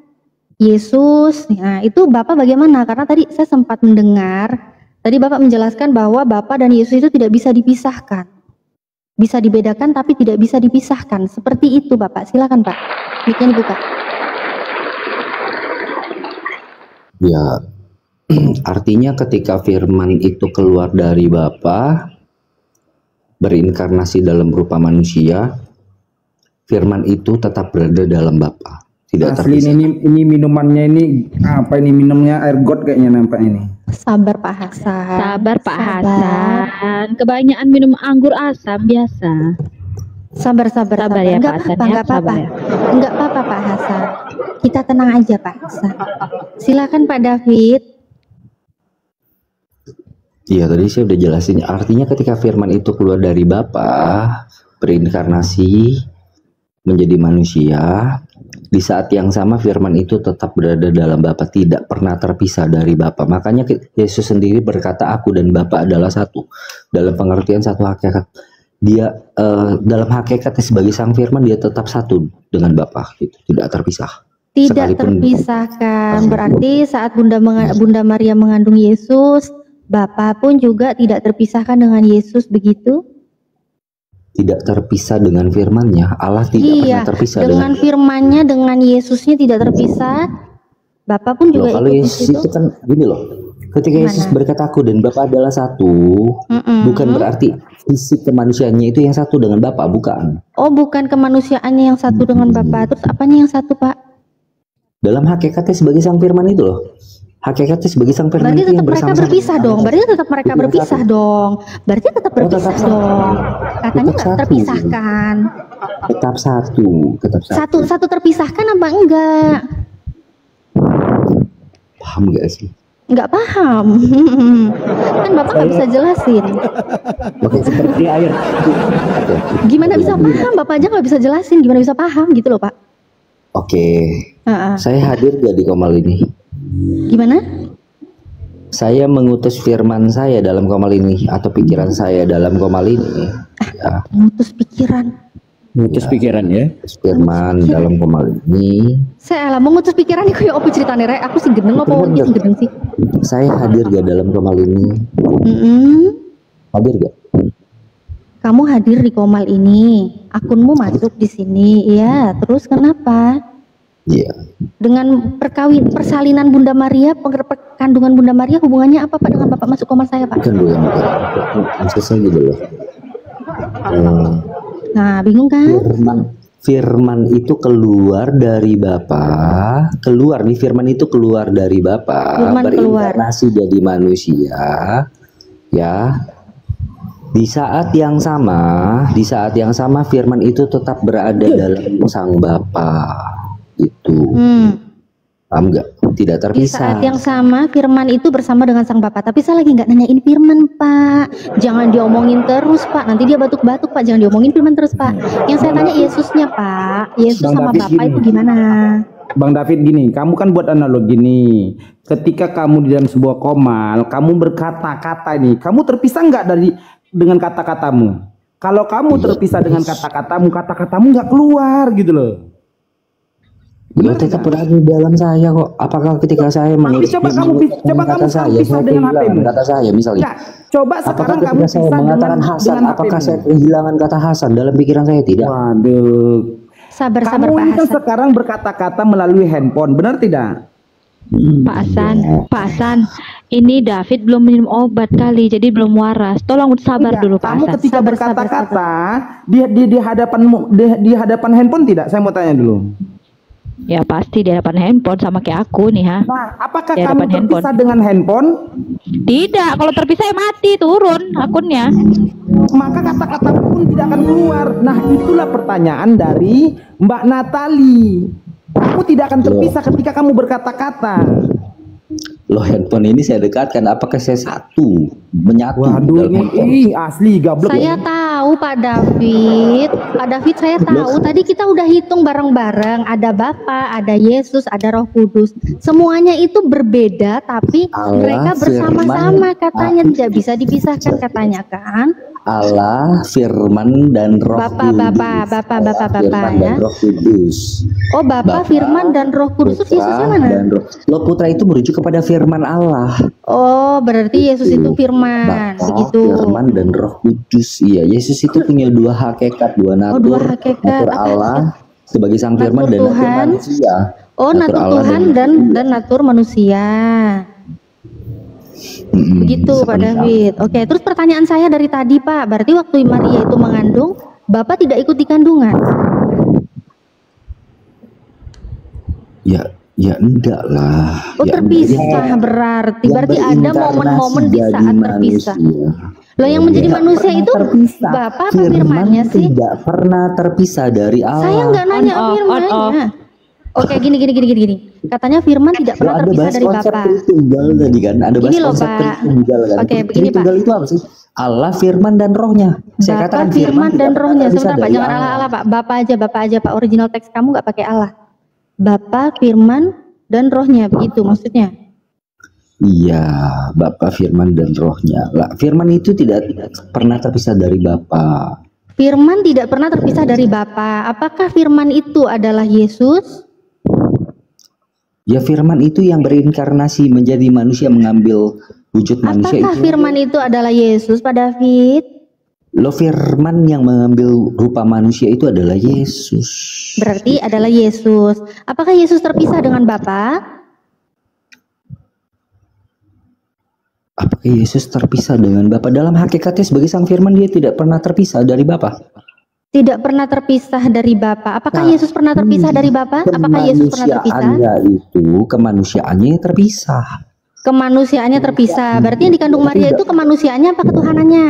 Yesus. Nah, itu Bapak bagaimana? Karena tadi saya sempat mendengar, tadi Bapak menjelaskan bahwa Bapak dan Yesus itu tidak bisa dipisahkan. Bisa dibedakan tapi tidak bisa dipisahkan. Seperti itu Bapak. Silakan Pak. Mic-nya dibuka. Ya, artinya ketika firman itu keluar dari Bapa, berinkarnasi dalam rupa manusia, firman itu tetap berada dalam Bapa, tidak Asli terpisah. ini minumannya ini apa ini, minumnya air got kayaknya nampak ini. Sabar Pak Hasan. Sabar Pak Hasan. Kebanyakan minum anggur asam biasa. Sabar ya, enggak Pak Hasan, apa-apa, ya. enggak apa-apa. Sabar ya. Enggak apa-apa Pak Hasan. Kita tenang aja Pak Hasan. Silakan Pak David. Iya, tadi saya udah jelasin. Artinya ketika firman itu keluar dari Bapa, berinkarnasi menjadi manusia, di saat yang sama firman itu tetap berada dalam Bapa, tidak pernah terpisah dari Bapa. Makanya Yesus sendiri berkata, aku dan Bapa adalah satu. Dalam pengertian satu hakikat. Dia dalam hakikatnya sebagai sang firman, dia tetap satu dengan Bapa, gitu. Tidak terpisah. Tidak Sekalipun terpisahkan. Berarti saat Bunda Maria mengandung Yesus, Bapa pun juga tidak terpisahkan dengan Yesus, begitu? tidak terpisah dengan firman-Nya. Allah tidak pernah terpisah dengan firman-Nya, dengan Yesusnya tidak terpisah. Bapak pun juga kalau Yesus itu kan gini loh. Ketika Yesus berkata aku dan Bapa adalah satu, bukan berarti fisik kemanusiaannya itu yang satu dengan Bapa, bukan. Oh, bukan kemanusiaannya yang satu dengan Bapa. Terus apanya yang satu, Pak? Dalam hakikatnya sebagai sang firman itu loh. Hakikatnya sebagai sang firman berarti itu tetap yang mereka berpisah dong. Berarti tetap mereka berpisah dong. Berarti tetap berpisah dong. Katanya nggak terpisahkan. Tetap satu, tetap satu. Satu terpisahkan apa enggak? Paham gak sih? Nggak paham. Kan Bapak nggak bisa jelasin. Oke, seperti air. Gimana bisa paham? Bapak aja nggak bisa jelasin. Gimana bisa paham gitu loh, Pak? Oke. Saya hadir gak di Komal ini? Gimana? Saya mengutus firman saya dalam Komal ini atau pikiran saya dalam Komal ini. Ya. Mengutus pikiran. Mengutus pikiran ya. Firman dalam Komal ini. Saya mengutus pikiran itu ya apa ceritanya, Rek? Aku sih gendeng apa ini sih gendeng sih? Saya hadir gak dalam Komal ini? Hadir gak? Kamu hadir di Komal ini, akunmu masuk di sini, ya. Terus kenapa? Iya. Dengan persalinan Bunda Maria, kandungan Bunda Maria hubungannya apa Pak dengan Bapak masuk koma saya Pak? Kan dulu maksud saya gitu loh. Nah, bingung kan? Firman itu keluar dari Bapa, firman itu keluar dari Bapa, berinkarnasi jadi manusia, ya. Di saat yang sama firman itu tetap berada dalam Sang Bapa. Itu. Paham nggak? Tidak terpisah. Di saat yang sama firman itu bersama dengan Sang Bapa. Tapi saya lagi nggak nanyain firman Pak. Jangan diomongin terus Pak. Nanti dia batuk-batuk Pak. Jangan diomongin firman terus Pak. Yang saya tanya Yesusnya Pak. Yesus Bang sama David Bapa itu gimana? Bang David gini, kamu kan buat analogi nih. Ketika kamu di dalam sebuah komal, kamu berkata-kata nih, kamu terpisah nggak dengan kata-katamu? Kalau kamu terpisah dengan kata-katamu nggak keluar gitu loh. Benar, tetap berada di dalam saya kok. Apakah ketika saya coba kamu pisah dengan HPmu. Kata saya misalnya. Nah, coba sekarang kamu saya pisah mengatakan Hasan, dengan apakah HPmu. saya kehilangan kata Hasan dalam pikiran saya? Tidak. Waduh. Sabar Kamu Pak ini kan Hasan. sekarang berkata-kata melalui handphone, benar tidak? Pak Hasan, ini David belum minum obat kali, jadi belum waras. Tolong sabar Enggak, dulu Pak kamu Hasan. ketika Sabar, berkata-kata di hadapanmu di hadapan handphone tidak? Saya mau tanya dulu. Ya pasti di hadapan handphone sama kayak aku nih ha. Nah, apakah Di kamu hadapan terpisah dengan handphone? Tidak, kalau terpisah ya mati, turun akunnya. Maka kata-kata pun tidak akan keluar. Nah, itulah pertanyaan dari Mbak Natali. Kamu tidak akan terpisah ketika kamu berkata-kata. Loh, handphone ini saya dekatkan, apakah saya menyatu? Waduh, ini asli gablek. Saya tahu Pak David. Pak David saya tahu. Tadi kita udah hitung bareng-bareng. Ada Bapa, ada Yesus, ada Roh Kudus. Semuanya itu berbeda, tapi mereka bersama-sama katanya tidak bisa dipisahkan katanya kan? Allah, Firman dan Roh Kudus. Bapak ya. Dan Roh Kudus. Oh, Bapa, Firman dan Roh Kudus. Terus Yesusnya mana? Loh, Putra itu merujuk kepada Firman Allah. Oh, berarti Yesus itu Firman, Bapa, begitu. Firman dan Roh Kudus. Iya, Yesus itu punya dua hakikat, dua natur. Natur Allah sebagai Sang Firman dan natur manusia. Oh, natur Tuhan dan natur manusia. Begitu Pak David. Oke, terus pertanyaan saya dari tadi Pak, berarti waktu Maria itu mengandung, Bapak tidak ikut di kandungan? Ya enggak lah. Oh, terpisah berarti. Berarti ada momen-momen di saat terpisah. Loh, yang menjadi manusia itu Bapak apa Firmannya sih? Tidak pernah terpisah dari Allah. Saya nggak nanya Firmannya. Oke, gini. Katanya Firman tidak pernah terpisah dari Bapa. Tunggal tadi kan, ada bahas konsep tunggal kan. Oke, begini Pak. Tunggal itu apa sih? Allah, Firman dan Rohnya. Saya Bapak, katakan Firman dan Rohnya. bisa Sebentar Pak, dari jangan Allah. Allah Pak. Bapak aja Pak. Original teks kamu nggak pakai Allah. Bapa, Firman dan Rohnya, begitu maksudnya. Iya, Bapa, Firman dan Rohnya. Lah, Firman itu tidak pernah terpisah dari Bapa. Firman tidak pernah terpisah dari Bapa. Apakah Firman itu adalah Yesus? Ya, Firman itu yang berinkarnasi menjadi manusia, mengambil wujud manusia. Apakah itu. Firman itu adalah Yesus, Pak David? Loh, Firman yang mengambil rupa manusia itu adalah Yesus. Berarti adalah Yesus. Apakah Yesus terpisah dengan Bapa? Apakah Yesus terpisah dengan Bapa? Dalam hakikatnya sebagai Sang Firman, dia tidak pernah terpisah dari Bapa. Tidak pernah terpisah dari Bapa. Apakah Yesus pernah terpisah dari Bapa? Apakah Yesus pernah terpisah? Kemanusiaannya terpisah. Kemanusiaannya terpisah. Berarti yang dikandung Maria itu kemanusiaannya apa ketuhanannya?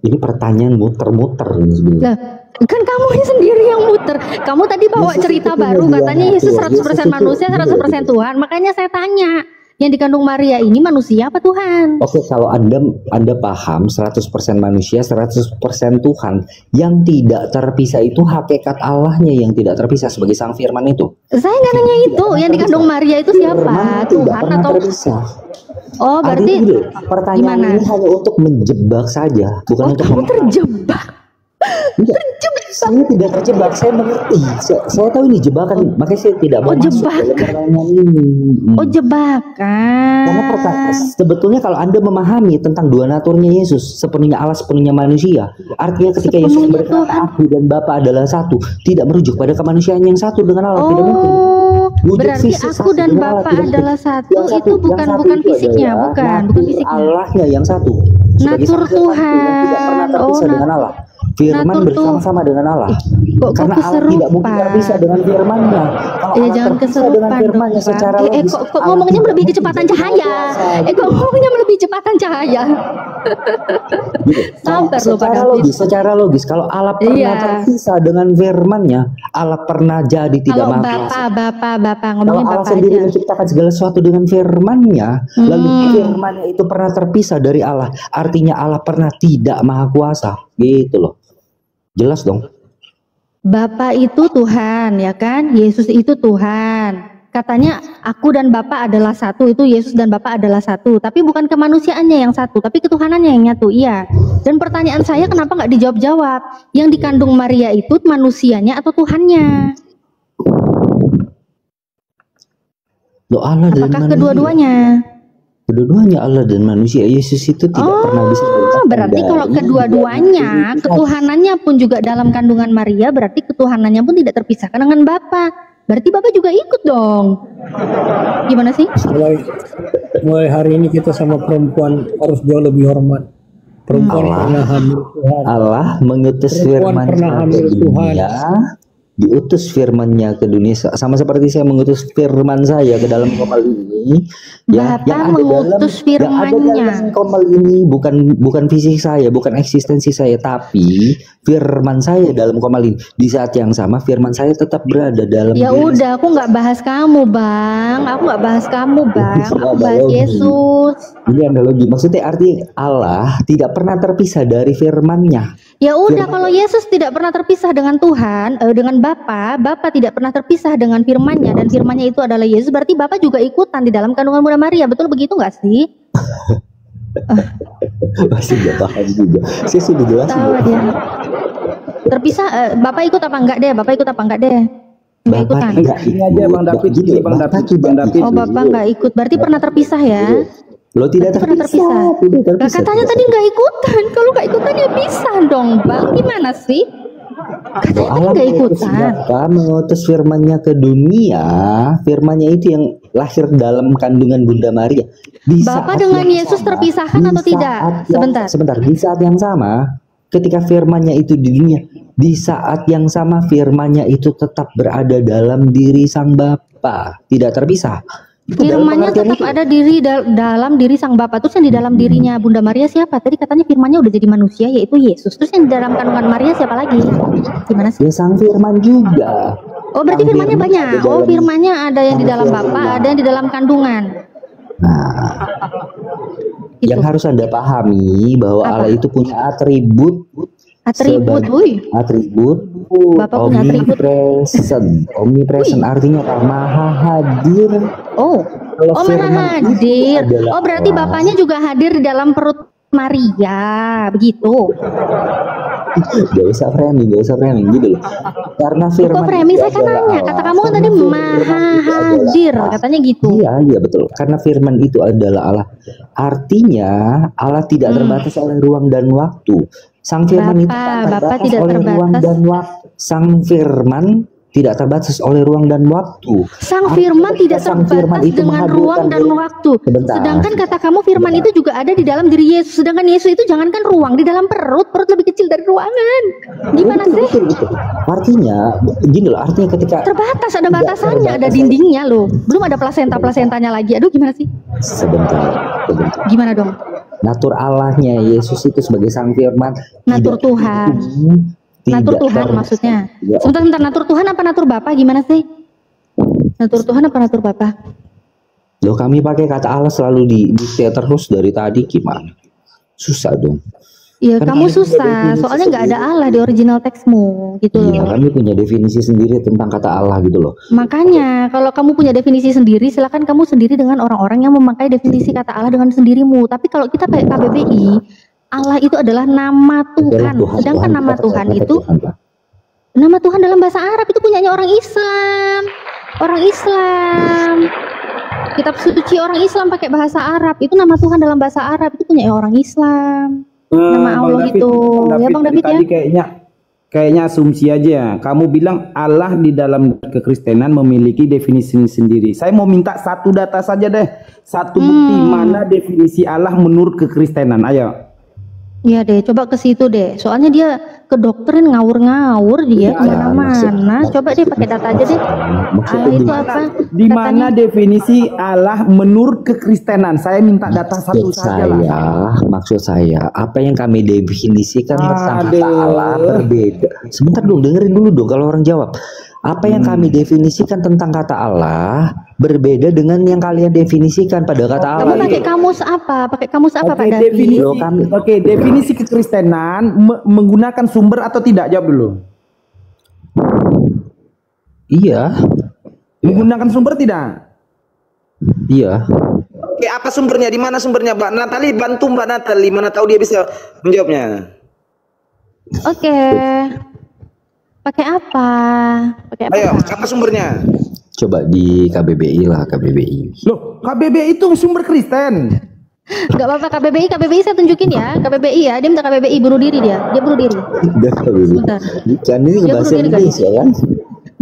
Ini pertanyaan muter-muter ini sebenarnya. Lah, kan kamu sendiri yang muter. Kamu tadi bawa cerita baru, katanya Yesus 100% manusia, 100% Tuhan. Makanya saya tanya, yang dikandung Maria ini manusia apa Tuhan? Oke, kalau Anda paham 100% manusia, 100% Tuhan, yang tidak terpisah itu hakikat Allahnya yang tidak terpisah sebagai Sang Firman itu. Saya nggak nanya itu, yang dikandung Maria itu siapa? Tuhan atau terpisah. Oh, berarti pertanyaan ini hanya untuk menjebak saja, bukan untuk kamu terjebak. Enggak. Saya tidak terjebak, saya mengerti. Saya tahu ini jebakan, makanya saya tidak mau masuk dalam pertanyaan ini. Oh, jebakan. Karena sebetulnya kalau Anda memahami tentang dua naturnya Yesus, sepenuhnya Allah, sepenuhnya manusia, artinya ketika Yesus berkata aku dan Bapa adalah satu, tidak merujuk pada kemanusiaan yang satu dengan Allah, tidak mungkin. Berarti aku dan Bapa adalah satu, itu bukan fisiknya, bukan fisiknya. Allahnya yang satu. Natur Tuhan. Tidak pernah terpisah dengan Allah. Firman bersama-sama dengan Allah. Karena Allah tidak mungkin terpisah dengan firman-Nya. Kalau jangan terpisah dengan firman-Nya secara logis, kok ngomongnya melebihi kecepatan cahaya. Kok ngomongnya melebihi kecepatan cahaya. Sabar loh Pak. Secara logis, kalau Allah pernah terpisah dengan firman-Nya, Allah pernah jadi tidak maha kuasa. Bapak ngomongin kalau Allah Bapak sendiri aja. menciptakan segala sesuatu dengan firman-Nya, lalu firman-Nya itu pernah terpisah dari Allah, artinya Allah pernah tidak maha kuasa. Gitu loh. Jelas dong. Bapak itu Tuhan, ya kan? Yesus itu Tuhan. Katanya aku dan Bapa adalah satu, itu Yesus dan Bapa adalah satu. Tapi bukan kemanusiaannya yang satu, tapi ketuhanannya yang nyatu, iya. Dan pertanyaan saya kenapa nggak dijawab-jawab? Yang dikandung Maria itu manusianya atau Tuhannya? Loh, Allah dan Apakah manusia. kedua-duanya? Kedua-duanya Allah dan manusia. Yesus itu tidak pernah bisa berarti kalau kedua-duanya, ketuhanannya pun juga dalam kandungan Maria, berarti ketuhanannya pun tidak terpisahkan dengan Bapa. Berarti Bapak juga ikut dong. Gimana sih? Mulai hari ini kita sama perempuan harus jauh lebih hormat. Perempuan pernah hamil Tuhan. Allah mengutus Perempuan pernah hamil Tuhan. Diutus firman-Nya ke dunia, sama seperti saya mengutus firman saya ke dalam komal ini. Ya, yang mengutus firman-Nya. Yang ada dalam komal ini bukan fisik saya, bukan eksistensi saya, tapi firman saya dalam komal ini. Di saat yang sama firman saya tetap berada dalam. Ya udah, aku nggak bahas kamu, Bang. Aku nggak bahas kamu, Bang. Aku bahas Yesus. Ini analogi. Maksudnya arti Allah tidak pernah terpisah dari firman-Nya. Ya udah, kalau Yesus tidak pernah terpisah dengan Tuhan, dengan Bapa tidak pernah terpisah dengan firman-Nya, dan firman-Nya itu adalah Yesus, berarti Bapa juga ikutan di dalam kandungan Bunda Maria, betul begitu nggak sih? Masih nggak paham juga. Saya sudah jelasin. Tahu dia. Terpisah, Bapak ikut apa enggak deh? Bapak ikut apa enggak deh? Nggak ikutan. Ini aja Bang David, Bang David. Oh, Bapak nggak ikut, berarti pernah terpisah ya? Lo tidak terpisah. Nah, katanya tadi nggak ikutan. Kalau nggak ikutan ya bisa dong, Bang. Gimana sih? Katanya tadi nggak ikutan. Mengutus firman-Nya ke dunia, firman-Nya itu yang lahir dalam kandungan Bunda Maria. Bapak dengan Yesus terpisahkan atau tidak? Sebentar. Di saat yang sama, ketika firman-Nya itu di dunia, di saat yang sama firman-Nya itu tetap berada dalam diri Sang Bapa, tidak terpisah. Firman-Nya tetap ada dalam diri Sang Bapa. Terus yang di dalam dirinya Bunda Maria siapa? Tadi katanya firman-Nya udah jadi manusia, yaitu Yesus. Terus yang di dalam kandungan Maria siapa lagi? Gimana sih? Ya Sang Firman juga. Oh, berarti firman-Nya banyak. Oh, firman-Nya ada yang di dalam Bapa, ada yang di dalam kandungan. Nah, gitu. Yang harus Anda pahami bahwa Allah itu punya atribut. Bapak punya atribut. Omnipresent artinya apa? Maha hadir. Maha hadir. Oh, berarti Bapaknya juga hadir di dalam perut Maria, begitu. Gak usah framing gitu loh. Karena firman. Kok framing? Saya kan nanya. Kata kamu kan tadi maha hadir, katanya gitu. Iya betul. Karena firman itu adalah Allah. Artinya Allah tidak terbatas oleh ruang dan waktu. Sang firman itu Bapak tidak oleh terbatas. ruang dan waktu. Sang firman tidak terbatas oleh ruang dan waktu. Sang firman tidak terbatas dengan ruang dan waktu. Sedangkan kata kamu firman itu juga ada di dalam diri Yesus. Sedangkan Yesus itu jangankan ruang, di dalam perut lebih kecil dari ruangan. Gimana sih? Betul. Artinya gini loh, artinya ketika terbatas, ada batasannya, ada dindingnya loh. Belum ada plasentanya lagi. Aduh, gimana sih? Sebentar. Gimana dong? Natur Allahnya Yesus itu sebagai Sang Firman. Natur Tuhan. Natur Tuhan maksudnya. Sebentar, natur Tuhan apa natur Bapa? Gimana sih? Natur Tuhan apa natur Bapa? Loh, kami pakai kata Allah selalu di terus dari tadi, gimana? Susah dong. Iya, kamu susah. Soalnya nggak ada Allah di original teksmu, gitu loh. Iya, kami punya definisi sendiri tentang kata Allah gitu loh. Makanya, kalau kamu punya definisi sendiri, silakan kamu sendiri dengan orang-orang yang memakai definisi kata Allah dengan sendirimu. Tapi kalau kita pakai KBBI, Allah itu adalah nama Tuhan. Sedangkan nama Tuhan itu Nama Tuhan dalam bahasa Arab itu punyanya orang Islam. Orang Islam. Kitab suci orang Islam pakai bahasa Arab. Itu nama Tuhan dalam bahasa Arab itu punya orang Islam. Nama Allah itu. Ya Bang David ya. Tadi kayaknya asumsi aja. Kamu bilang Allah di dalam kekristenan memiliki definisi sendiri. Saya mau minta satu data saja deh. Satu bukti mana definisi Allah menurut kekristenan. Ayo. Ya deh, coba ke situ deh. Soalnya dia kedokterin ngawur-ngawur dia kemana-mana. Coba deh pakai data aja deh. Allah itu apa? Di mana definisi Allah menurut kekristenan? Saya minta data satu saja lah. Maksud saya, apa yang kami definisikan tentang kata Allah berbeda. Sebentar dong, dengerin dulu dong kalau orang jawab. Apa yang kami definisikan tentang kata Allah berbeda dengan yang kalian definisikan pada kata Allah. Kamu pakai kamus apa? Pakai kamus apa Pak David? Definisi kekristenan menggunakan sumber atau tidak? Jawab dulu. Iya. Menggunakan sumber tidak? Iya. Oke, apa sumbernya? Di mana sumbernya, Mbak Natali? Bantu Mbak Natali, mana tahu dia bisa menjawabnya. Oke. Pakai apa? Pakai apa? Ayo, apa sumbernya? Coba di KBBI lah, KBBI. Loh, KBBI itu sumber Kristen. Gak apa-apa, KBBI saya tunjukin ya. KBBI ya, dia minta KBBI, bunuh diri dia bunuh diri. Sebentar. Bukan ini bahasa Indonesia kan?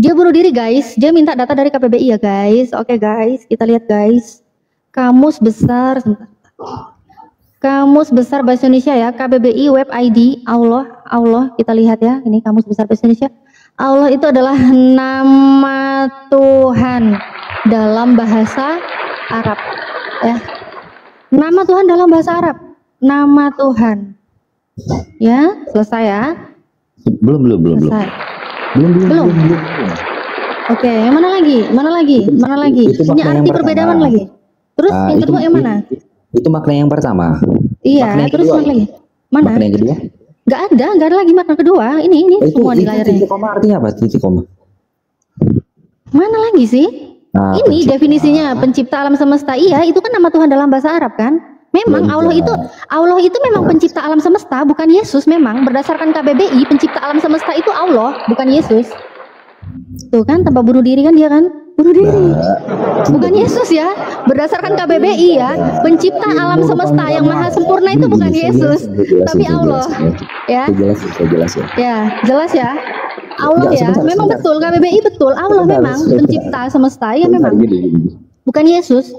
Dia bunuh diri guys, dia minta data dari KBBI ya guys. Oke guys, kita lihat guys. Kamus besar, sebentar. Kamus besar bahasa Indonesia ya, KBBI web ID Allah kita lihat ya, ini kamus besar bahasa Indonesia. Allah itu adalah nama Tuhan dalam bahasa Arab ya. Nama Tuhan dalam bahasa Arab, nama Tuhan. Ya, selesai ya? Belum. Oke, yang mana lagi? Punya arti perbedaan lagi. Terus yang kedua yang mana? Itu makna yang pertama. Iya, terus mana lagi? Mana? Makna yang kedua? Gak ada lagi makna kedua. Ini semua di layarnya. Titik koma artinya apa? Titik koma. Mana lagi sih? Nah, ini definisinya pencipta alam semesta. Iya, itu kan nama Tuhan dalam bahasa Arab kan? Memang Allah itu memang pencipta alam semesta, bukan Yesus. Memang berdasarkan KBBI pencipta alam semesta itu Allah, bukan Yesus. Tuh kan, tanpa bunuh diri kan dia kan? Bunuh diri. Bukan Yesus ya. Berdasarkan KBBI ya, pencipta alam semesta yang maha sempurna itu bukan Yesus, tapi Allah. Ya. Jelas ya. Ya, jelas ya. Allah ya. Memang betul KBBI betul. Allah memang pencipta semesta ya memang. Bukan Yesus.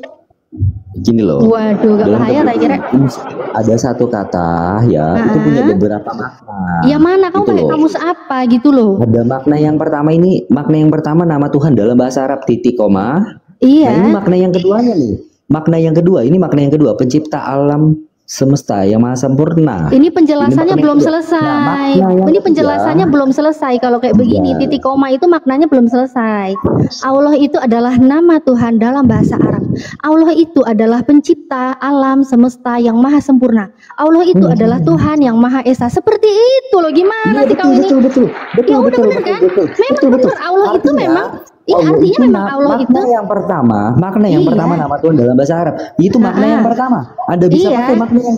Gini loh. Waduh, gak bahaya tak kira. Ada satu kata ya, itu punya beberapa makna. Yang mana kamu gitu pakai kamus apa gitu loh? Ada makna yang pertama ini, makna yang pertama nama Tuhan dalam bahasa Arab titik koma. Iya. Nah, ini makna yang keduanya nih. Makna yang kedua, pencipta alam semesta yang maha sempurna. Ini penjelasannya belum selesai. Ini penjelasannya belum selesai. Kalau kayak begini, titik koma itu maknanya belum selesai. Allah itu adalah nama Tuhan dalam bahasa Arab. Allah itu adalah pencipta alam semesta yang maha sempurna. Allah itu adalah Tuhan yang maha esa. Seperti itu loh. Gimana sih kamu ini? Betul. Ya udah benar kan? Memang benar. Allah itu memang. Artinya memang Allah itu makna yang pertama nama Tuhan dalam bahasa Arab itu makna yang pertama. Anda bisa pakai makna yang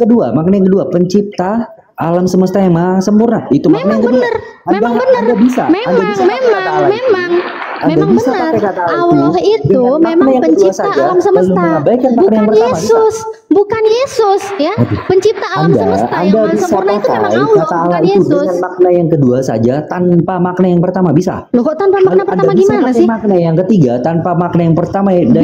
kedua, pencipta alam semesta yang maha sempurna. Itu makna yang kedua. Memang benar. Memang benar. Allah itu memang pencipta alam semesta. Bukan Yesus ya. Pencipta alam semesta yang maha sempurna itu memang Allah, bukan Yesus. Dengan makna yang kedua saja tanpa makna yang pertama bisa. Loh kok tanpa makna pertama gimana sih? Makna yang ketiga tanpa makna yang pertama dan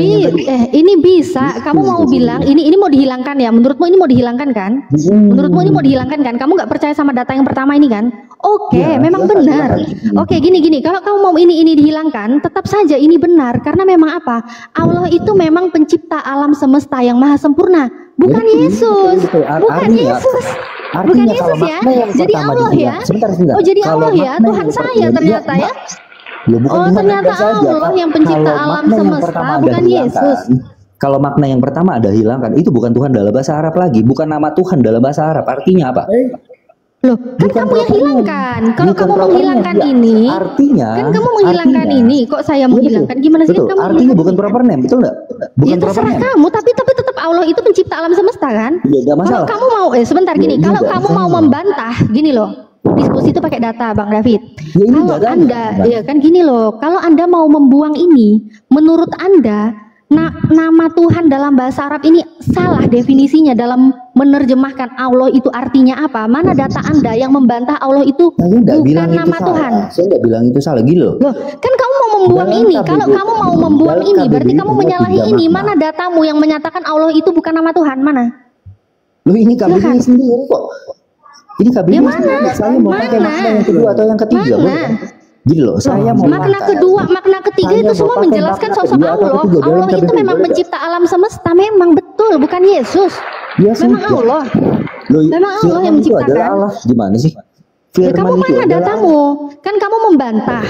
ini bisa. Kamu mau bilang ini mau dihilangkan ya? Menurutmu ini mau dihilangkan kan? Menurutmu ini mau dihilangkan kan? Kamu nggak percaya sama data yang pertama ini kan? Oke, memang benar. Oke, gini. Kalau kamu mau ini dihilangkan, tetap saja ini benar karena memang apa? Allah itu memang pencipta alam semesta yang maha sempurna, bukan Yesus. Bukan Yesus. Bukan Yesus ya. Jadi Allah ya. Oh, jadi Allah ya, Tuhan saya ternyata ya. Oh, ternyata Allah yang pencipta alam semesta, bukan Yesus. Kalau makna yang pertama ada hilangkan, itu bukan Tuhan dalam bahasa Arab lagi, bukan nama Tuhan dalam bahasa Arab. Artinya apa? Loh, kan kamu yang hilangkan. Kalau kamu menghilangkan ini, artinya kan kamu menghilangkan ini. Kok saya menghilangkan? Gimana sih kamu? Artinya bukan proper name, betul nggak? Bukan proper name. Kamu, tapi tetap Allah itu pencipta alam semesta kan? Ya, masalah. Kalau kamu mau, sebentar gini. Kalau kamu mau membantah, gini loh. diskusi itu pakai data, Bang David. Ya, ini Kalau datanya, Anda, Bang. ya kan gini loh, kalau Anda mau membuang ini, menurut Anda, nama Tuhan dalam bahasa Arab ini salah definisinya dalam menerjemahkan Allah itu artinya apa? Mana data Anda yang membantah Allah itu Saya nggak bilang bukan itu nama salah. Tuhan? Saya nggak bilang itu salah, gini loh. Loh, kan kamu mau membuang Dalam ini. KBBI, Kalau kamu mau membuang dalam ini, berarti KBBI kamu punya menyalahi 3 ini. makna. Mana datamu yang menyatakan Allah itu bukan nama Tuhan? Mana? Loh, ini KBBI Silakan. sendiri kok. Ini KBBI Ya mana? sendiri. Saya mau pakai Mana? makna yang kedua atau yang ketiga, Mana? boleh kan? Gini loh, saya mau Makna pakai- kedua, makna ketiga Saya itu mau semua pakai menjelaskan makna sosok kedua atau Allah. ketiga dalam Allah itu KBBI, memang boleh nggak? pencipta alam semesta, memang betul, bukan Yesus. Ya Memang sudah. Allah. Loh, Memang Allah firman yang itu adalah menciptakan. Allah. Gimana sih? Ya, Firman kamu itu mana adalah datamu? Kan kamu membantah.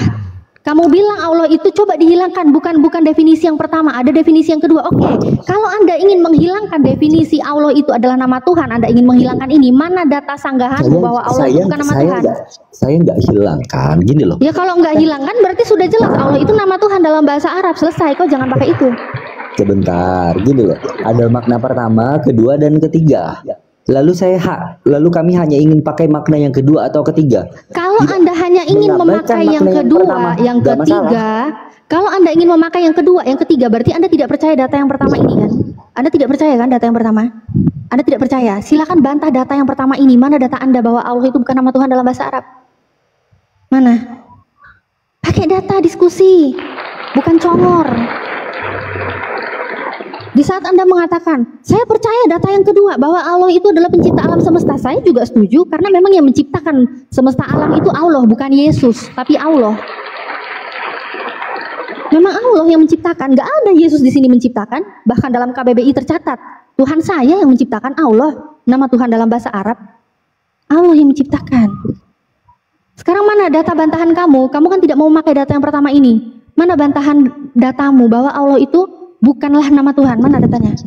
Kamu bilang Allah itu coba dihilangkan, bukan definisi yang pertama, ada definisi yang kedua. Oke, kalau Anda ingin menghilangkan definisi Allah itu adalah nama Tuhan, Anda ingin menghilangkan ini, mana data sanggahanmu bahwa Allah itu bukan nama Tuhan? Saya nggak hilangkan, gini loh. Ya kalau nggak hilangkan berarti sudah jelas Allah itu nama Tuhan dalam bahasa Arab, selesai, kau jangan pakai itu. Sebentar, gini loh. Ada makna pertama, kedua, dan ketiga. Lalu kami hanya ingin pakai makna yang kedua atau ketiga. Kalau Tidak Anda hanya ingin mengabaikan memakai yang makna yang kedua, pertama, yang nggak ketiga, kalau Anda ingin memakai yang kedua, yang ketiga, berarti Anda tidak percaya data yang pertama ini kan? Anda tidak percaya kan data yang pertama? Anda tidak percaya. Silakan bantah data yang pertama ini. Mana data Anda bahwa Allah itu bukan nama Tuhan dalam bahasa Arab? Mana? Pakai data diskusi, bukan congor. Di saat Anda mengatakan, saya percaya data yang kedua bahwa Allah itu adalah pencipta alam semesta, saya juga setuju karena memang yang menciptakan semesta alam itu Allah, bukan Yesus, tapi Allah. Memang Allah yang menciptakan, nggak ada Yesus di sini menciptakan, bahkan dalam KBBI tercatat, Tuhan saya yang menciptakan Allah, nama Tuhan dalam bahasa Arab, Allah yang menciptakan. Sekarang mana data bantahan kamu? Kamu kan tidak mau memakai data yang pertama ini. Mana bantahan datamu bahwa Allah itu bukanlah nama Tuhan? Mana datanya?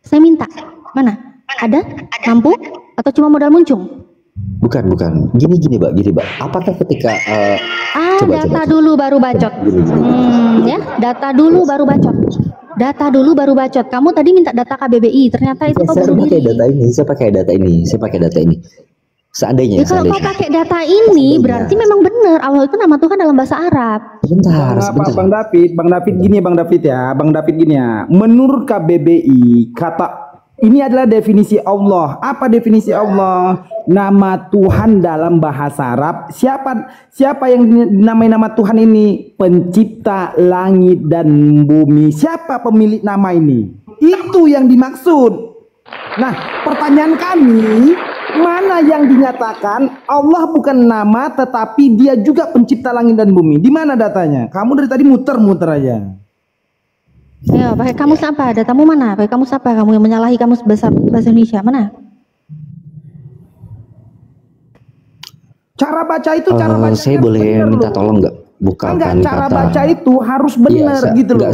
Saya minta. Mana? Ada? Mampu? Atau cuma modal muncung? Bukan. Gini, Mbak. Apakah ketika data dulu baru bacot. Ya, data dulu baru bacot. Data dulu baru bacot. Kamu tadi minta data KBBI, ternyata itu kau bunuh diri. Saya pakai data ini. Seandainya. Kalau kau pakai data ini, berarti memang benar Allah itu nama Tuhan dalam bahasa Arab. Sebentar. Bang David gini ya, Bang David gini ya. Menurut KBBI, kata ini adalah definisi Allah. Apa definisi Allah? Nama Tuhan dalam bahasa Arab. Siapa yang dinamai nama Tuhan ini? Pencipta langit dan bumi. Siapa pemilik nama ini? Itu yang dimaksud. Nah, pertanyaan kami, mana yang dinyatakan Allah bukan nama tetapi dia juga pencipta langit dan bumi? Di mana datanya? Kamu dari tadi muter-muter aja. Ya, pakai kamus apa? Datamu mana? Pakai kamus apa? Kamu yang menyalahi kamus bahasa Indonesia mana? Cara baca itu cara baca. Saya boleh minta tolong nggak? Bukakan cara kata. baca itu harus benar gitu loh.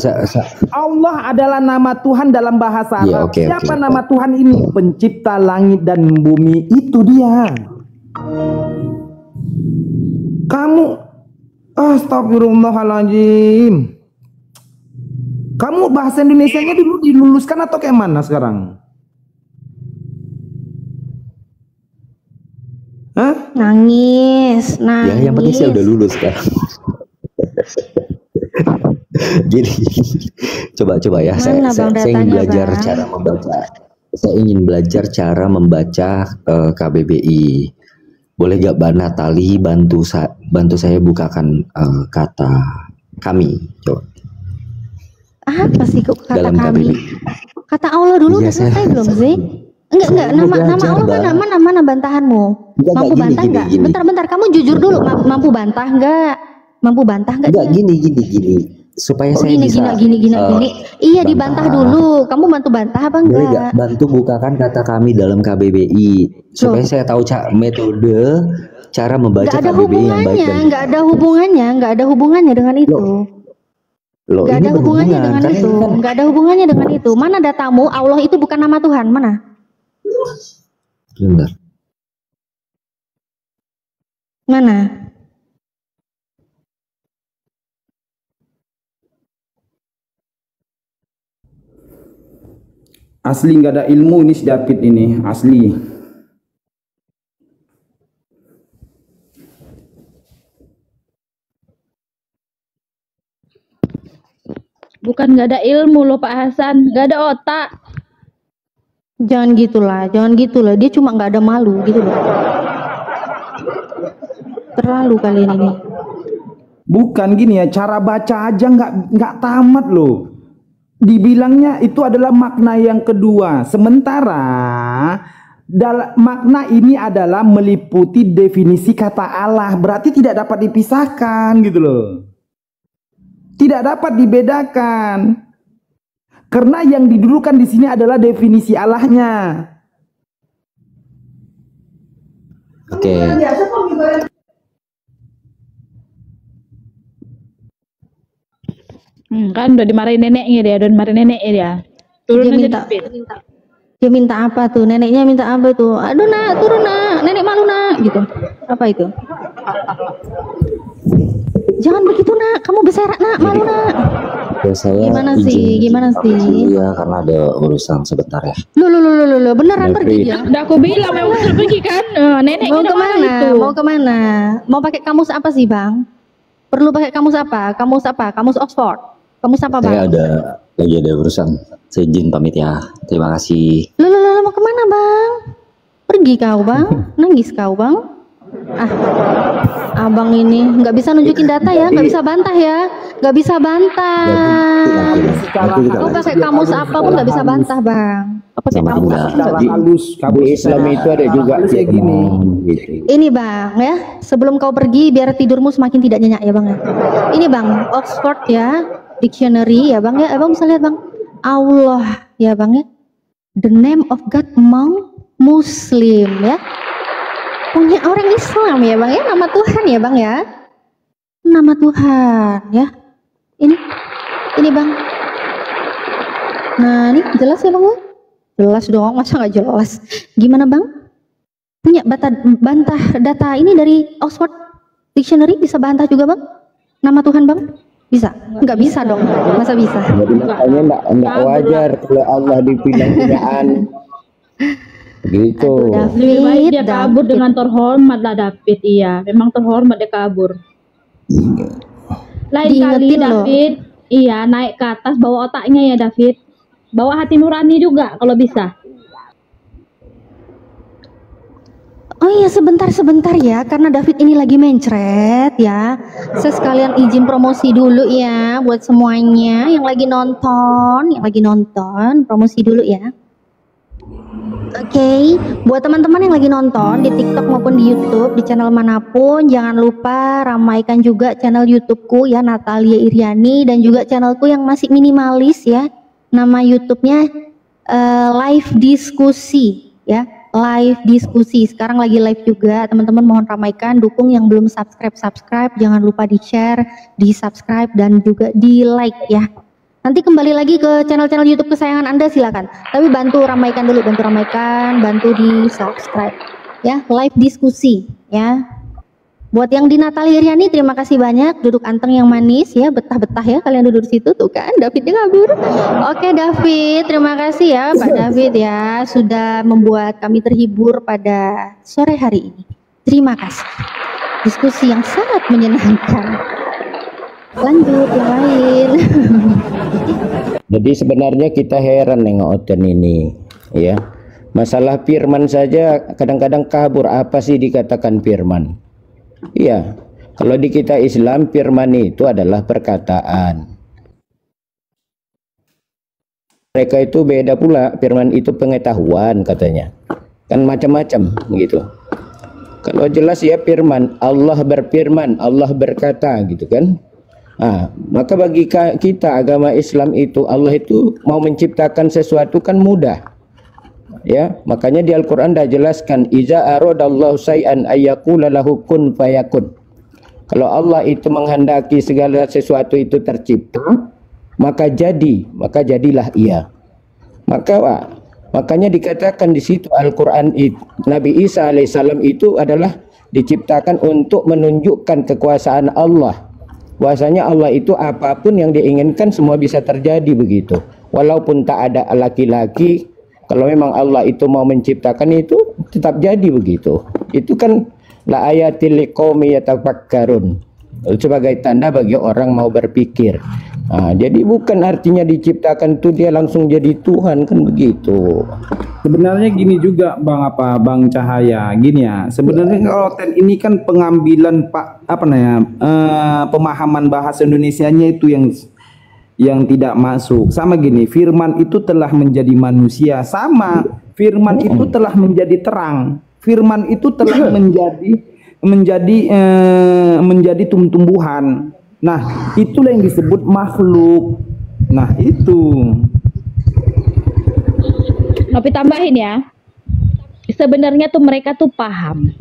Allah adalah nama Tuhan dalam bahasa Arab. Siapa nama Tuhan ini? Pencipta langit dan bumi. Itu dia. Kamu astagfirullahaladzim. Kamu bahasa Indonesianya dulu diluluskan atau kayak mana sekarang? Hah? Nangis. Ya, yang penting saya udah lulus sekarang. Jadi coba ya, saya ingin belajar cara membaca. Saya ingin belajar cara membaca KBBI. Boleh gak Mbak Natali bantu saya bukakan kata kami, coba. Apa sih kok kata dalam kami? KBBI. Kata Allah dulu udah selesai belum sih? Enggak, nama Allah mana bantahanmu? Mampu bantah enggak? Bentar, kamu jujur dulu, mampu bantah enggak? Mampu bantah enggak? Enggak, gini. Supaya saya bisa gini. Iya, dibantah dulu. Kamu bantu bantah apa enggak? Boleh enggak bantu bukakan kata kami dalam KBBI supaya saya tahu metode cara membaca KBBI yang baik dan enggak ada hubungannya dengan itu. Enggak ada hubungannya dengan itu. Enggak ada hubungannya dengan itu. Mana datamu? Allah itu bukan nama Tuhan. Mana? Benar. Mana? Asli nggak ada ilmu ini si David ini, asli. Bukan nggak ada ilmu loh Pak Hasan, nggak ada otak. Jangan gitulah. Dia cuma nggak ada malu gitu loh. Terlalu kalian ini. Bukan gini ya, cara baca aja nggak tamat loh. Dibilangnya itu adalah makna yang kedua. Sementara makna ini adalah meliputi definisi kata Allah, berarti tidak dapat dipisahkan gitu loh. Tidak dapat dibedakan. Karena yang didulukan di sini adalah definisi Allahnya. Oke. Kan udah dimarahin neneknya dia, Turun aja David. Dia minta apa tuh? Neneknya minta apa tuh? Aduh nak, turun nak, nenek malu nak, gitu. Apa itu? Jangan begitu nak, kamu berserak nak, malu nak. Ya, saya Gimana sih? Iya, karena ada urusan sebentar ya. Loh, beneran pergi ya? Udah aku bilang memang udah pergi kan. Neneknya Mau udah marah itu. Mau kemana? Mau pakai kamus apa sih bang? Perlu pakai kamus apa? Kamus Oxford? Kamus apa bang? Saya lagi ada urusan. Saya izin pamit ya. Terima kasih. Loh, mau kemana bang? Pergi kau bang? Nangis kau bang? Abang ini nggak bisa nunjukin data ya, nggak bisa bantah ya, nggak bisa bantah. Kau pakai kamus apa pun nggak bisa bantah bang. Kau pakai kamus apa pun nggak bisa. Di Islam itu ada juga kayak gini. Ini bang ya, sebelum kau pergi biar tidurmu semakin tidak nyenyak ya bang ya. Ini bang, Oxford ya, dictionary ya bang ya. Abang bisa lihat bang, Allah ya bang ya. The name of God among Muslim ya. Punya orang Islam ya bang ya, nama Tuhan ya bang ya, nama Tuhan ya. Ini bang. Nah ini jelas ya bang ya? Jelas dong, masa nggak jelas? Gimana bang? Punya bantah data ini dari Oxford Dictionary, bisa bantah juga bang? Nama Tuhan bang? Bisa? Nggak bisa dong, masa bisa? Jadi makanya enggak wajar kalau Allah dibilang punyaan. Gitu. Lebih baik dia kabur dengan terhormat lah David. Iya, memang terhormat dia kabur. Lain kali David, iya naik ke atas, bawa otaknya ya David. Bawa hati nurani juga kalau bisa. Oh iya sebentar ya, karena David ini lagi mencret ya. Saya sekalian izin promosi dulu ya buat semuanya yang lagi nonton, promosi dulu ya. Oke, buat teman-teman yang lagi nonton di TikTok maupun di YouTube, di channel manapun, jangan lupa ramaikan juga channel YouTubeku ya, Natalia Iriani, dan juga channelku yang masih minimalis ya. Nama YouTube-nya Live Diskusi ya, Live Diskusi. Sekarang lagi live juga, teman-teman mohon ramaikan, dukung yang belum subscribe, jangan lupa di-share, di-subscribe dan juga di-like ya. Nanti kembali lagi ke channel-channel YouTube kesayangan Anda silakan. Tapi bantu ramaikan dulu, bantu di subscribe ya, live diskusi ya. Buat yang di Natalia Iriani terima kasih banyak, duduk anteng yang manis ya, betah-betah ya kalian duduk di situ tuh kan, Davidnya kabur. Oke David, terima kasih ya Pak David ya sudah membuat kami terhibur pada sore hari ini. Terima kasih. Diskusi yang sangat menyenangkan. Lanjut yang lain. Jadi sebenarnya kita heran nengokin ini ya. Masalah firman saja kadang-kadang kabur. Apa sih dikatakan firman? Iya, kalau di kita Islam firman itu adalah perkataan. Mereka itu beda pula, firman itu pengetahuan katanya. Kan macam-macam gitu. Kalau jelas ya firman, Allah berfirman, Allah berkata gitu kan. Maka bagi kita agama Islam itu Allah itu mau menciptakan sesuatu kan mudah. Ya, makanya di Al-Qur'an dah jelaskan iza aradallahu syai'an ayyaqula lahu kun fayakun. Kalau Allah itu menghendaki segala sesuatu itu tercipta, maka jadilah ia. Makanya dikatakan di situ Al-Qur'an Nabi Isa alaihissalam itu adalah diciptakan untuk menunjukkan kekuasaan Allah. Bahwasanya Allah itu apapun yang diinginkan semua bisa terjadi begitu. Walaupun tak ada laki-laki, kalau memang Allah itu mau menciptakan itu tetap jadi begitu. Itu kan la ayatil liqaumi yatafakkarun. sebagai tanda bagi orang mau berpikir. Jadi bukan artinya diciptakan tuh dia langsung jadi Tuhan, kan begitu. Sebenarnya gini juga Bang Cahaya, gini ya. Sebenarnya kalau ini kan pengambilan pemahaman bahasa Indonesianya itu yang tidak masuk. Sama gini, firman itu telah menjadi manusia. Sama, firman itu telah menjadi terang. Firman itu telah menjadi tumbuhan. Nah, itulah yang disebut makhluk. Nah, itu. Tapi tambahin ya. Sebenarnya tuh mereka tuh paham